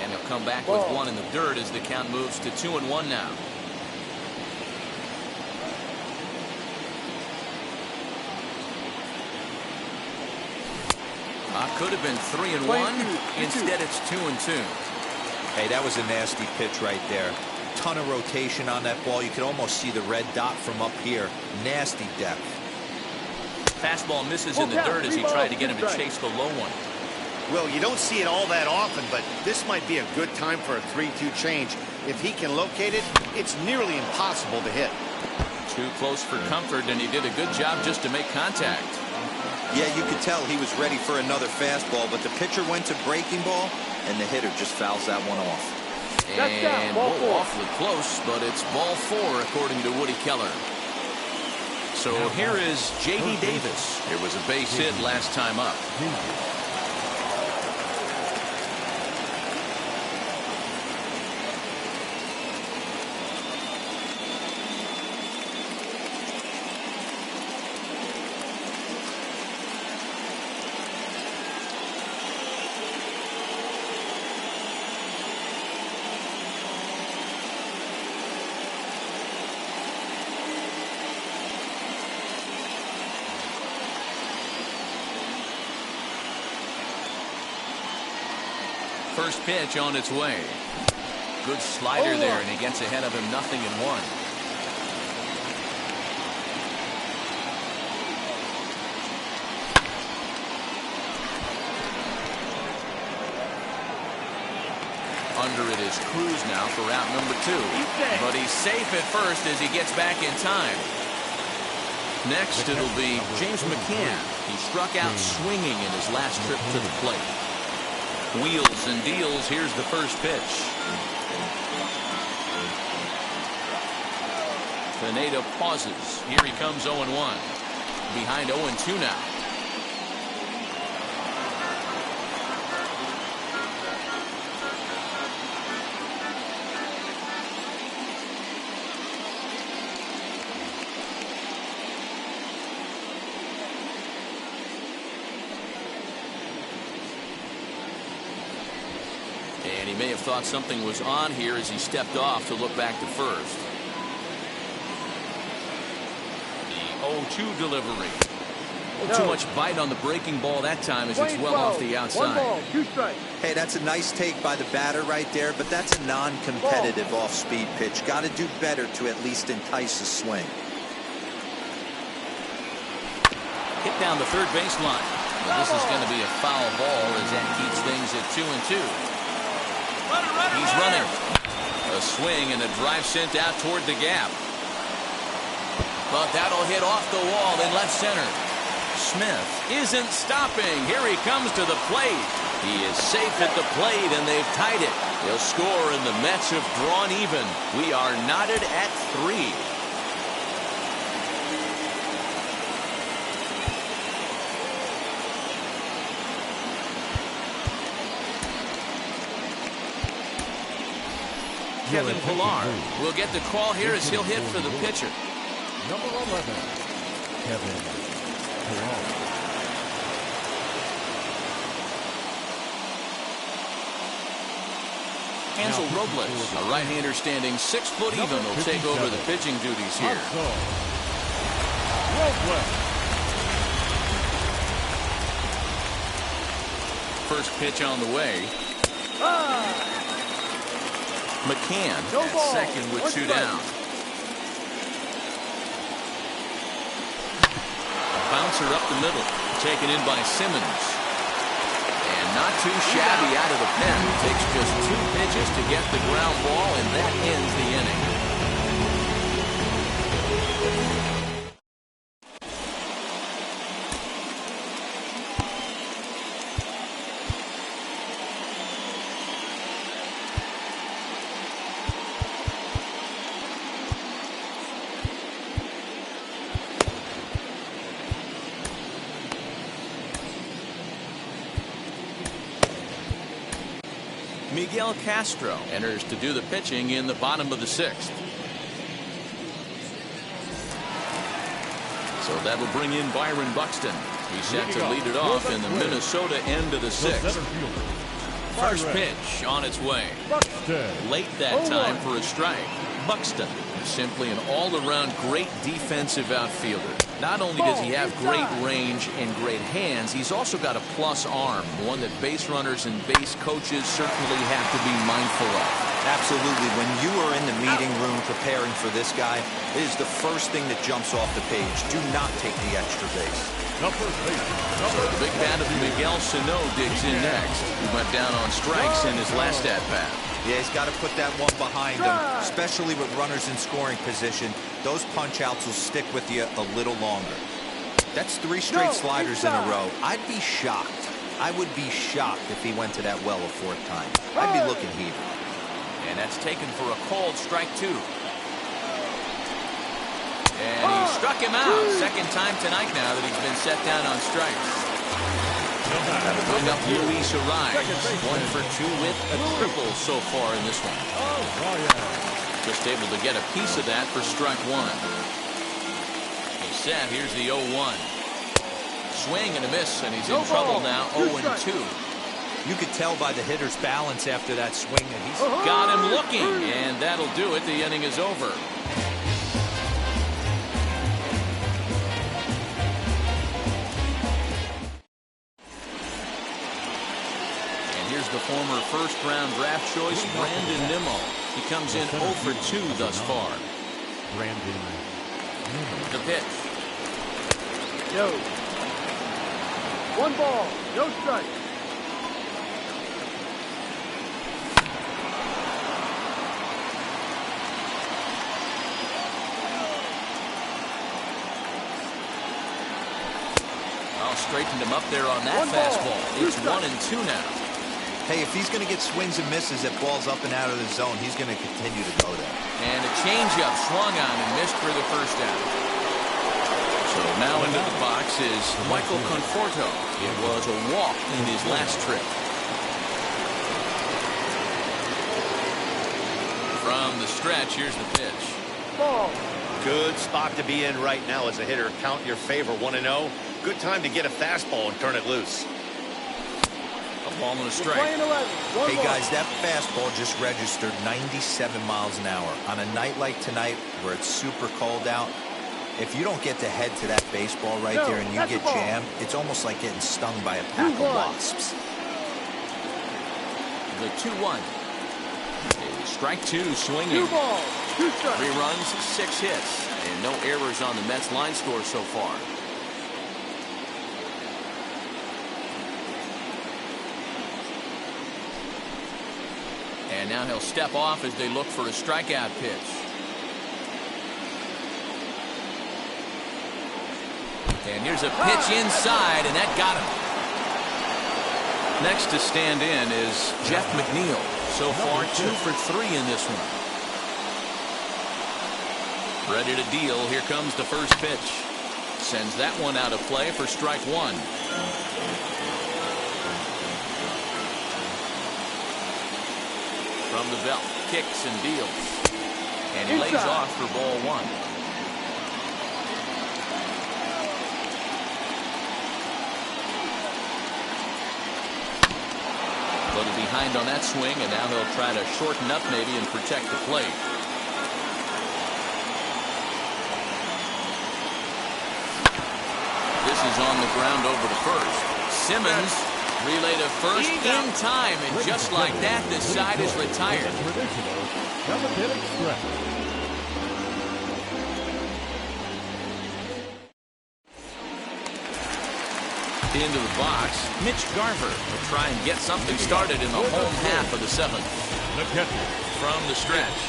S1: And he'll come back with 1 in the dirt as the count moves to 2-1 now. Could have been 3-1. Instead, it's 2-2.
S3: Hey, that was a nasty pitch right there. Ton of rotation on that ball. You could almost see the red dot from up here. Nasty depth.
S1: Fastball misses in the dirt as he tried to get him to chase the low one.
S4: Well, you don't see it all that often, but this might be a good time for a 3-2 change. If he can locate it, it's nearly impossible to hit.
S1: Too close for comfort, and he did a good job just to make contact.
S3: Yeah, you could tell he was ready for another fastball, but the pitcher went to breaking ball, and the hitter just fouls that one off.
S1: And awfully close, but it's ball 4 according to Woody Keller. So here is J.D. Davis. It was a base hit last time up. first pitch on its way. Good slider there, and he gets ahead of him 0-1. Under it is Cruz now for out number 2. But he's safe at first as he gets back in time. Next, it'll be James McCann. He struck out swinging in his last trip to the plate. Wheels and deals. Here's the first pitch. Pineda pauses. Here he comes 0-1. Behind 0-2 now. And he may have thought something was on here as he stepped off to look back to first. The 0-2 delivery. Too much bite on the breaking ball that time as it's well off the outside.
S5: 1 ball, 2 strikes.
S3: Hey, that's a nice take by the batter right there, but that's a non-competitive off-speed pitch. Got to do better to at least entice a swing.
S1: Hit down the third baseline. Well, this is going to be a foul ball as that keeps things at 2-2. He's running. A swing and a drive sent out toward the gap. But that'll hit off the wall in left center. Smith isn't stopping. Here he comes to the plate. He is safe at the plate, and they've tied it. They'll score, and the Mets have drawn even. We are knotted at 3. Kevin Pillar will get the call here as he'll hit for the pitcher.
S2: Number 11, Kevin Pillar.
S1: Ansel Robles, a right-hander standing 6 foot even, will take over the pitching duties here. First pitch on the way. McCann at second with 2 down. Bouncer up the middle, taken in by Simmons. And not too shabby out of the pen. Takes just 2 pitches to get the ground ball, and that ends the inning. Miguel Castro enters to do the pitching in the bottom of the 6th. So that'll bring in Byron Buxton. He's set to lead it off in the Minnesota end of the 6th. First pitch on its way. Late that time for a strike. Buxton is simply an all-around great defensive outfielder. Not only does he have great range and great hands, he's also got a plus arm, one that base runners and base coaches certainly have to be mindful of.
S3: Absolutely. When you are in the meeting room preparing for this guy, it is the first thing that jumps off the page. Do not take the extra base.
S1: So the big bat of Miguel Sano digs in next. He went down on strikes in his last at-bat.
S3: Yeah, he's got to put that one behind him, especially with runners in scoring position. Those punch-outs will stick with you a little longer. That's 3 straight sliders in a row. I'd be shocked. I would be shocked if he went to that well a 4th time. I'd be looking heated.
S1: And that's taken for a called strike 2. And he struck him out. Second time tonight now that he's been set down on strikes. That'll bring up Luis Ariz. 1 for 2 with a triple so far in this one. Just able to get a piece of that for strike 1. He's set. Here's the 0-1. Swing and a miss, and he's in trouble now. 0-2.
S3: You could tell by the hitter's balance after that swing that he's
S1: got him looking, and that'll do it. The inning is over. The former first-round draft choice, Brandon Nimmo. He comes in 0 for 2 thus far.
S2: Brandon.
S1: The pitch.
S5: Yo. 1 ball, no strike.
S1: Straightened him up there on that fastball. It's 1-2 now.
S3: Hey, if he's going to get swings and misses at balls up and out of the zone, he's going to continue to go there.
S1: And a changeup swung on and missed for the first out. So now into the box is Michael Conforto. It was a walk in his last trip. From the stretch, here's the pitch.
S5: Ball.
S4: Good spot to be in right now as a hitter. Count your favor, 1-0. Good time to get a fastball and turn it loose.
S1: A ball and a strike.
S3: Hey guys, that fastball just registered 97 miles an hour. On a night like tonight where it's super cold out, if you don't get to head to that baseball right there and you get jammed, it's almost like getting stung by a pack of wasps.
S1: The 2-1. Strike 2 swinging.
S5: 2 balls, 2 strikes.
S1: 3 runs, 6 hits, and no errors on the Mets line score so far. And now he'll step off as they look for a strikeout pitch. And here's a pitch inside, and that got him. Next to stand in is Jeff McNeil. So far, 2 for 3 in this one. Ready to deal. Here comes the first pitch. Sends that one out of play for strike 1. From the belt, kicks and deals. And he lays off for ball 1. A little behind on that swing, and now he'll try to shorten up maybe and protect the plate. This is on the ground over to first. Simmons relay to first in time, and just like that, this side is retired. Into the box, Mitch Garver will try and get something started in the home half of the 7th. From the stretch.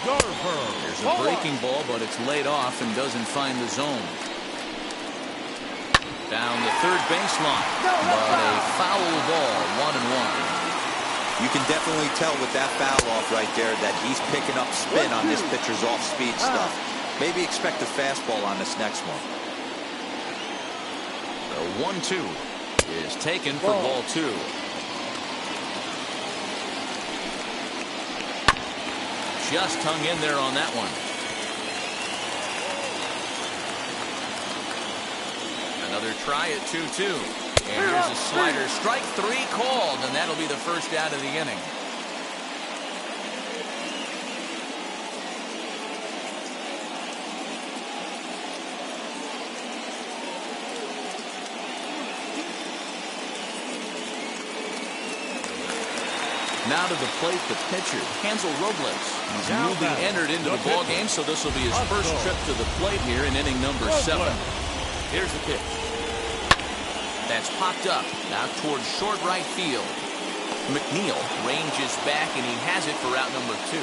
S1: There's a breaking ball, but it's laid off and doesn't find the zone. Down the third baseline, but a foul ball, 1-1.
S3: You can definitely tell with that foul off right there that he's picking up spin on this pitcher's off-speed stuff. Maybe expect a fastball on this next one.
S1: The 1-2 is taken for ball 2. Just hung in there on that one. Another try at 2-2. And here's a slider. Strike 3 called, and that'll be the first out of the inning. Now to the plate, the pitcher, Hansel Robles. He's newly entered into the ball game, so this will be his first trip to the plate here in inning number 7. Here's the pitch. That's popped up, now towards short right field. McNeil ranges back, and he has it for out number 2.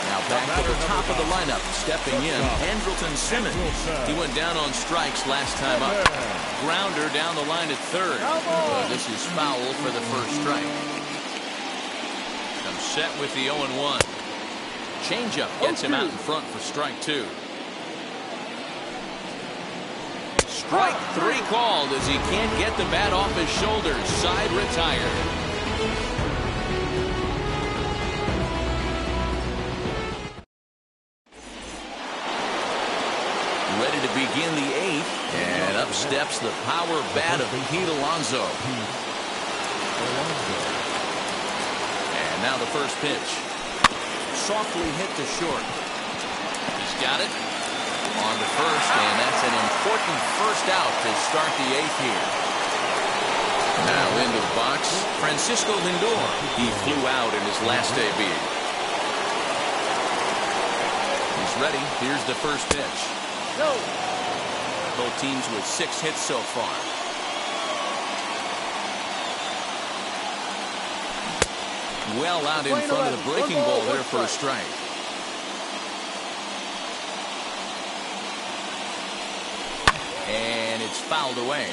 S1: Now back to the top of the lineup, stepping in, Andrelton Simmons. He went down on strikes last time up. Grounder down the line at third. This is foul for the first strike. I'm set with the 0-1. Changeup gets him out in front for strike 2. Strike 3 called as he can't get the bat off his shoulders. Side retired. Ready to begin the 8th, and up steps the power bat of Pete Alonso. And now the first pitch. Softly hit to short. He's got it. on the first, and that's an important first out to start the eighth here. Now into the box, Francisco Lindor. He flew out in his last debut. He's ready. Here's the first pitch.
S5: Go.
S1: Both teams with 6 hits so far. Well out in front of the breaking ball there for a strike. And it's fouled away.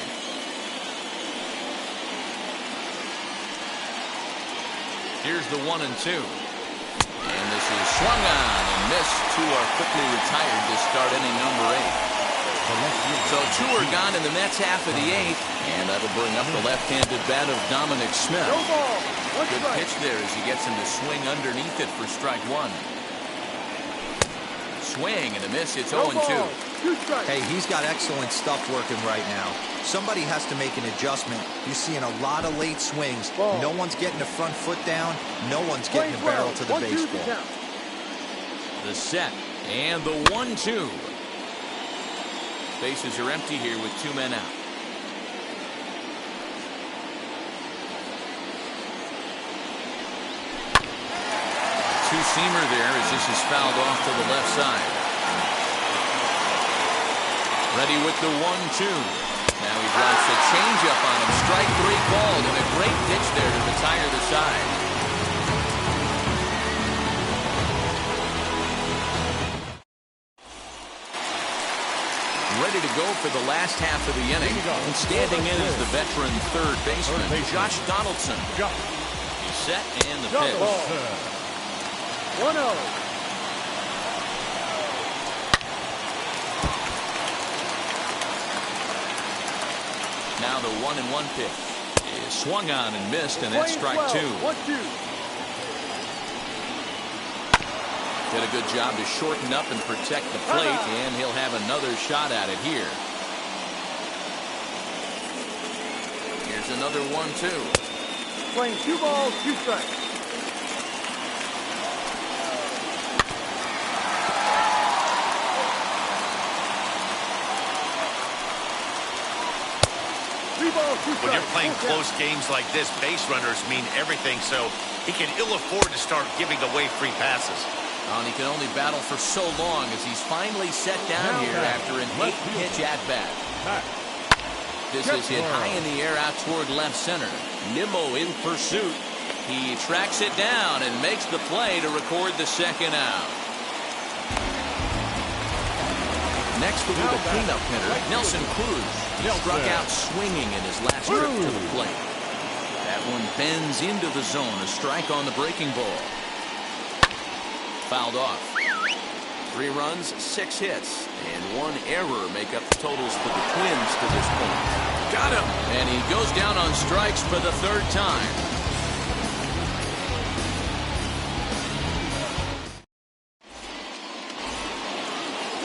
S1: Here's the 1-2. And this is swung on and missed. 2 are quickly retired to start inning number 8. So 2 are gone in the Mets half of the 8th, and that'll bring up the left-handed bat of Dominic Smith.
S5: No ball.
S1: Good pitch there as he gets him to swing underneath it for strike 1. Swing and a miss. It's 0-2.
S3: Hey, he's got excellent stuff working right now. Somebody has to make an adjustment. You're seeing a lot of late swings.
S5: Ball.
S3: No one's getting the front foot down. No one's getting the barrel to the baseball.
S1: The set and the 1-2. Bases are empty here with 2 men out. Two-seamer there as this is fouled off to the left side. Ready with the 1-2. Now he drops a changeup on him. Strike 3 called, and a great pitch there to retire the side. Ready to go for the last half of the inning. And standing in is the veteran third baseman, Josh Donaldson. He's set and the pitch.
S5: 1-0.
S1: Now the 1-1 pitch is swung on and missed, and that's strike 2.
S5: 1-2.
S1: Did a good job to shorten up and protect the plate, and he'll have another shot at it here. Here's another 1-2.
S5: Playing 2 balls, 2 strikes.
S4: When you're playing close games like this, base runners mean everything, so he can ill afford to start giving away free passes.
S1: And he can only battle for so long as he's finally set down here after an 8-pitch at-bat. This is hit high in the air out toward left center. Nimmo in pursuit. He tracks it down and makes the play to record the second out. Next will be the cleanup hitter, Nelson Cruz. He struck out swinging in his last trip to the plate. That one bends into the zone. A strike on the breaking ball. Fouled off. 3 runs, 6 hits, and 1 error make up the totals for the Twins to this point. Got him! And he goes down on strikes for the 3rd time.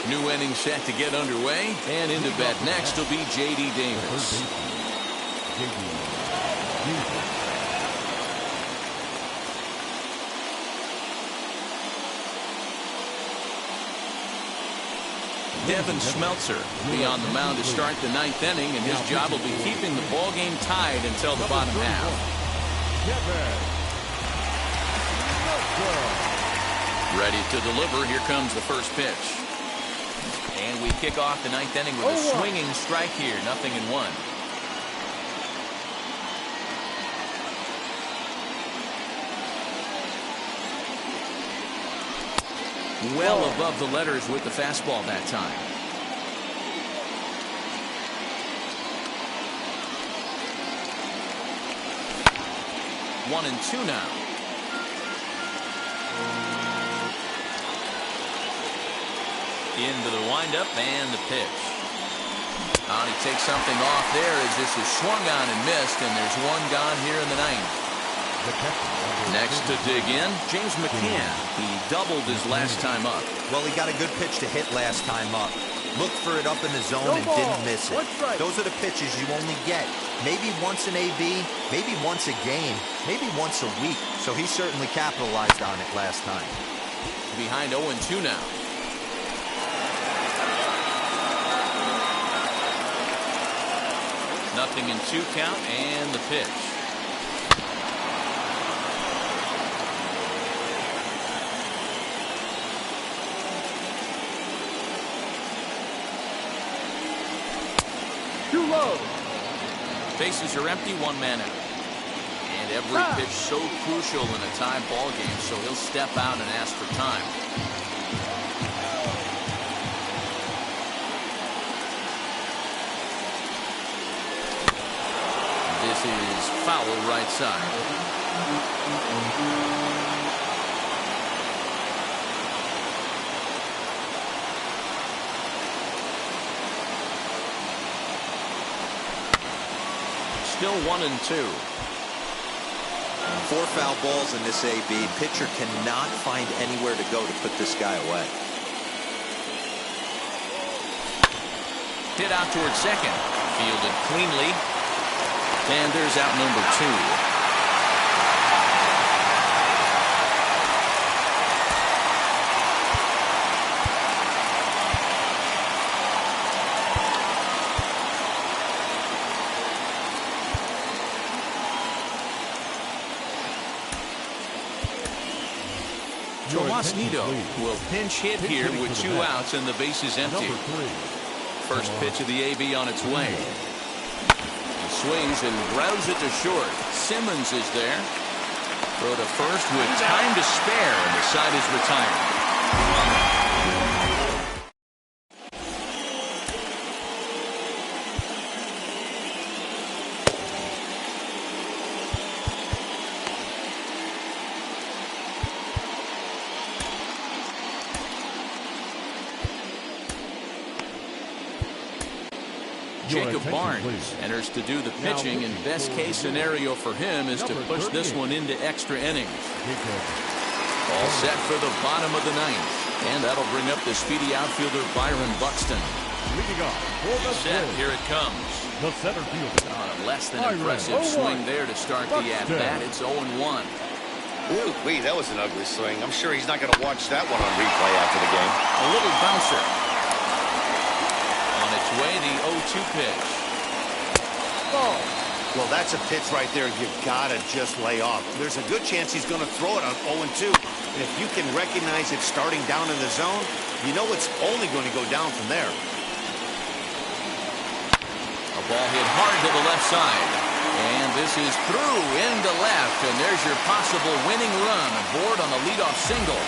S1: New inning set to get underway, and into bat next will be J.D. Davis. Devin Smeltzer will be on the mound to start the 9th inning, and his job will be keeping the ball game tied until the bottom half. Ready to deliver. Here comes the first pitch. And we kick off the 9th inning with a swinging strike here. 0-1. Well above the letters with the fastball that time. One and two now. Into the windup and the pitch. And he takes something off there as this is swung on and missed, and there's one gone here in the 9th. Next to dig in, James McCann. He doubled his last time up.
S3: Well, he got a good pitch to hit last time up. Looked for it up in the zone and didn't miss it. Those are the pitches you only get. Maybe once an AB, maybe once a game, maybe once a week. So he certainly capitalized on it last time.
S1: Behind 0-2 now. Nothing in 2 count and the pitch.
S5: Too low.
S1: Bases are empty, 1 man out. And every pitch so crucial in a tie ball game, so he'll step out and ask for time. This is foul right side. Still 1-2.
S3: 4 foul balls in this AB. Pitcher cannot find anywhere to go to put this guy away.
S1: Hit out towards second. Fielded cleanly. And there's out number 2. Tomas Nido will pinch hit here with 2 outs and the bases empty. First pitch of the AB on its way. He swings and grounds it to short. Simmons is there. Throw to first with time to spare, and the side is retired. Jacob Barnes enters to do the pitching, and best case scenario for him is to push this one into extra innings. All set for the bottom of the 9th, and that'll bring up the speedy outfielder Byron Buxton. Set, here it comes.
S2: The center fielder.
S1: A less than impressive swing there to start the at-bat. It's 0-1.
S4: Ooh, wee, that was an ugly swing. I'm sure he's not going to watch that one on replay after the game.
S1: A little bouncer. On its way, the 0-2 pitch.
S5: Ball.
S4: Well, that's a pitch right there you've got to just lay off. There's a good chance he's going to throw it on 0-2. And if you can recognize it starting down in the zone, you know it's only going to go down from there.
S1: A ball hit hard to the left side. And this is through into left. And there's your possible winning run aboard on the leadoff single.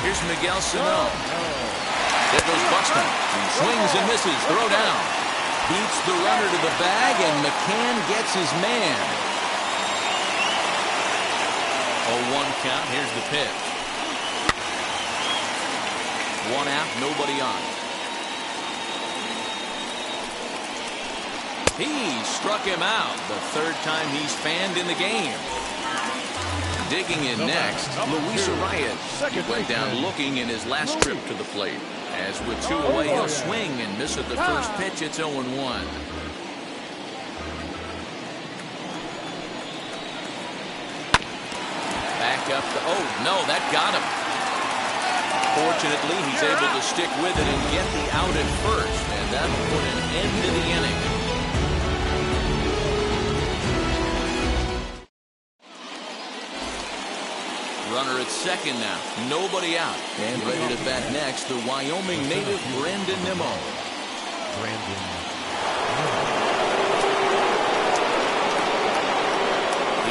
S1: Here's Miguel Sano. There goes Buxton. He swings and misses. Throw down. Beats the runner to the bag, and McCann gets his man. 0-1 count. Here's the pitch. 1 out, nobody on. He struck him out, the third time he's fanned in the game. Digging in next, Luis Arias. He went down looking in his last trip to the plate. As with 2 away, he'll swing and miss at the first pitch. It's 0-1. Back up the, oh no, that got him. Fortunately, he's able to stick with it and get the out at first, and that'll put an end to the inning. Runner at second now. Nobody out. And ready to bat next, the Wyoming native Brandon Nimmo.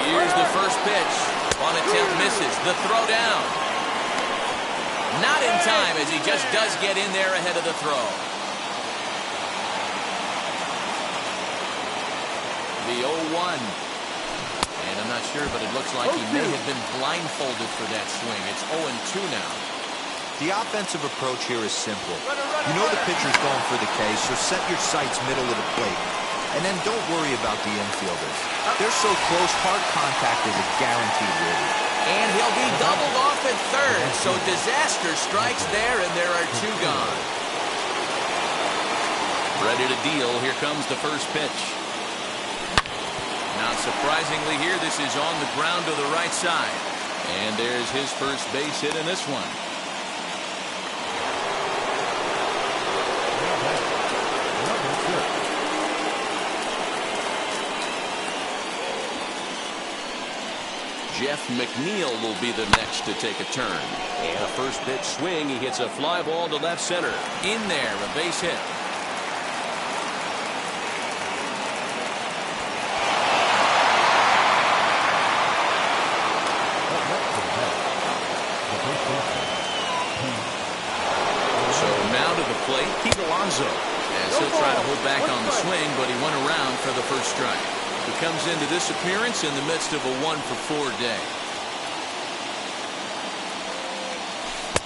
S1: Here's the first pitch. On attempt misses. The throw down. Not in time as he just does get in there ahead of the throw. The 0-1. And I'm not sure, but it looks like he may have been blindfolded for that swing. It's 0-2 now.
S3: The offensive approach here is simple. You know the pitcher's going for the K, so set your sights middle of the plate. And then don't worry about the infielders. They're so close, hard contact is a guaranteed win.
S1: And he'll be doubled off at third, so disaster strikes there, and there are 2 gone. Ready to deal. Here comes the first pitch. Not surprisingly here, this is on the ground to the right side. And there's his first base hit in this one. Jeff McNeil will be the next to take a turn. And a first pitch swing. He hits a fly ball to left center. In there, a base hit. So now to the plate, Pete Alonso. As he'll try to hold back on the swing, but he went around for the first strike. He comes into this appearance in the midst of a 1-for-4 day.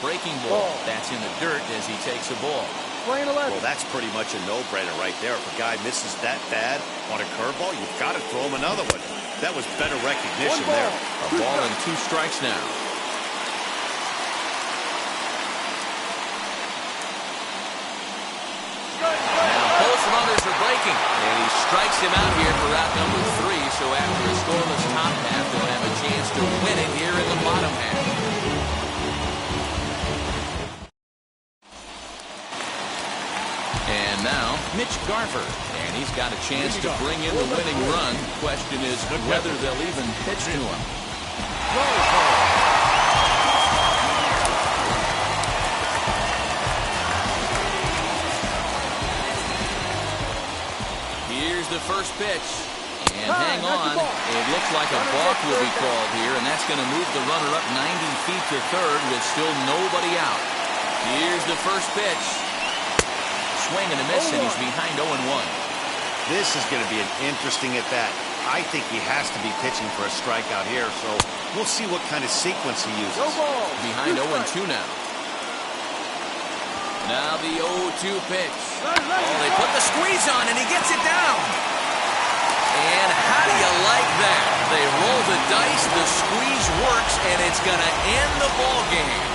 S1: Breaking ball. That's in the dirt as he takes a ball.
S4: Well, that's pretty much a no-brainer right there. If a guy misses that bad on a curveball, you've got to throw him another one. That was better recognition there.
S1: A ball and 2 strikes now. Runners are breaking, and he strikes him out here for out number 3. So after a scoreless top half, they'll have a chance to win it here in the bottom half. And now Mitch Garver, and he's got a chance to bring in the winning run. Question is whether they'll even pitch to him. Here's the first pitch. And hang on. It looks like a balk will be called here, and that's going to move the runner up 90 feet to third with still nobody out. Here's the first pitch. Swing and a miss, and he's behind 0-1.
S4: This is going to be an interesting at-bat. I think he has to be pitching for a strikeout here, so we'll see what kind of sequence he uses.
S1: Behind 0-2 now. Now the 0-2 pitch. Oh, they put the squeeze on, and he gets it down. And how do you like that? They roll the dice, the squeeze works, and it's going to end the ball game.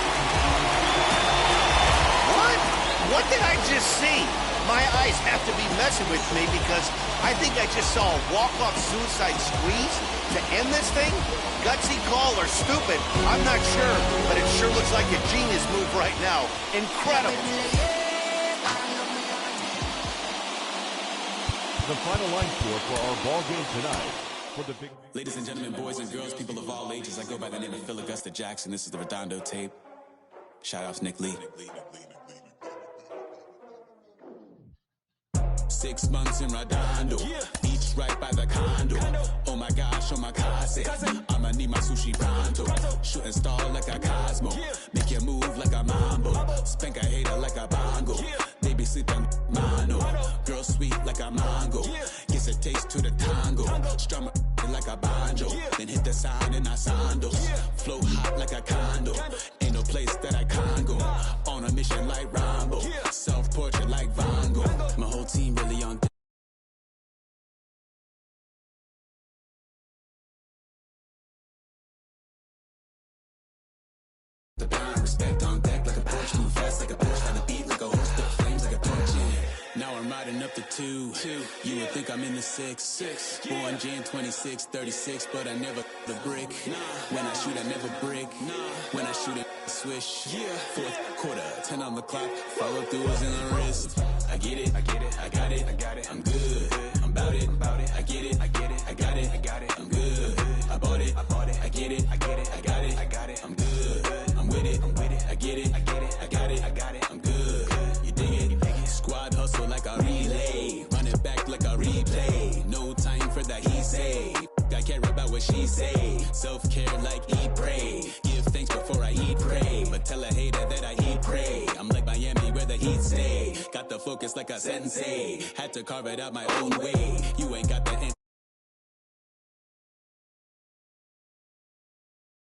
S4: What did I just see? My eyes have to be messing with me because I think I just saw a walk-off suicide squeeze to end this thing. Gutsy call or stupid, I'm not sure, but it sure looks like a genius move right now. Incredible.
S2: The final line score for our ball game tonight. For the big...
S7: Ladies and gentlemen, boys and girls, people of all ages, I go by the name of Phil Augusta Jackson. This is the Redondo tape. Shout out to Nick Lee. 6 months in Redondo, each right by the condo. Oh my gosh, oh my cousin, I'ma need my sushi pronto. Shooting star like a Cosmo, make you move like a mambo. Spank a hater like a bongo, baby sleeping mano. Girl sweet like a mango, gets a taste to the tango. Strum like a banjo, then hit the sound in our sandals. Flow hot like a condo, ain't no place that I can't go. On a mission like Rambo, self-portrait like Van Gogh. My whole team really on The pound, respect on deck like a Porsche. Move fast like a Porsche. On the beat like a horse. Spit flames like a torch. Yeah. Now I'm riding up the 2. You would think I'm in the 6. Born Jan 26, 36, but I never the brick. When I shoot, I never brick. When I shoot it, swish. Fourth quarter, 10 on the clock. Follow throughs in the wrist. I get it, I got it. I'm good. I'm about it. I get it, I got it. I'm good. I bought it. I get it, I got it. I'm good. I'm with it. I get it, I got it. I'm good. You dig it? Squad hustle like a relay. Run it back like a replay. No time for that he say. I care about what she say. Self-care like eat, pray. Give thanks before I eat, pray. But tell a hater that I eat, pray. I'm like Miami where the heat stay. Got the focus like a sensei. Had to carve it out my own way. You ain't got the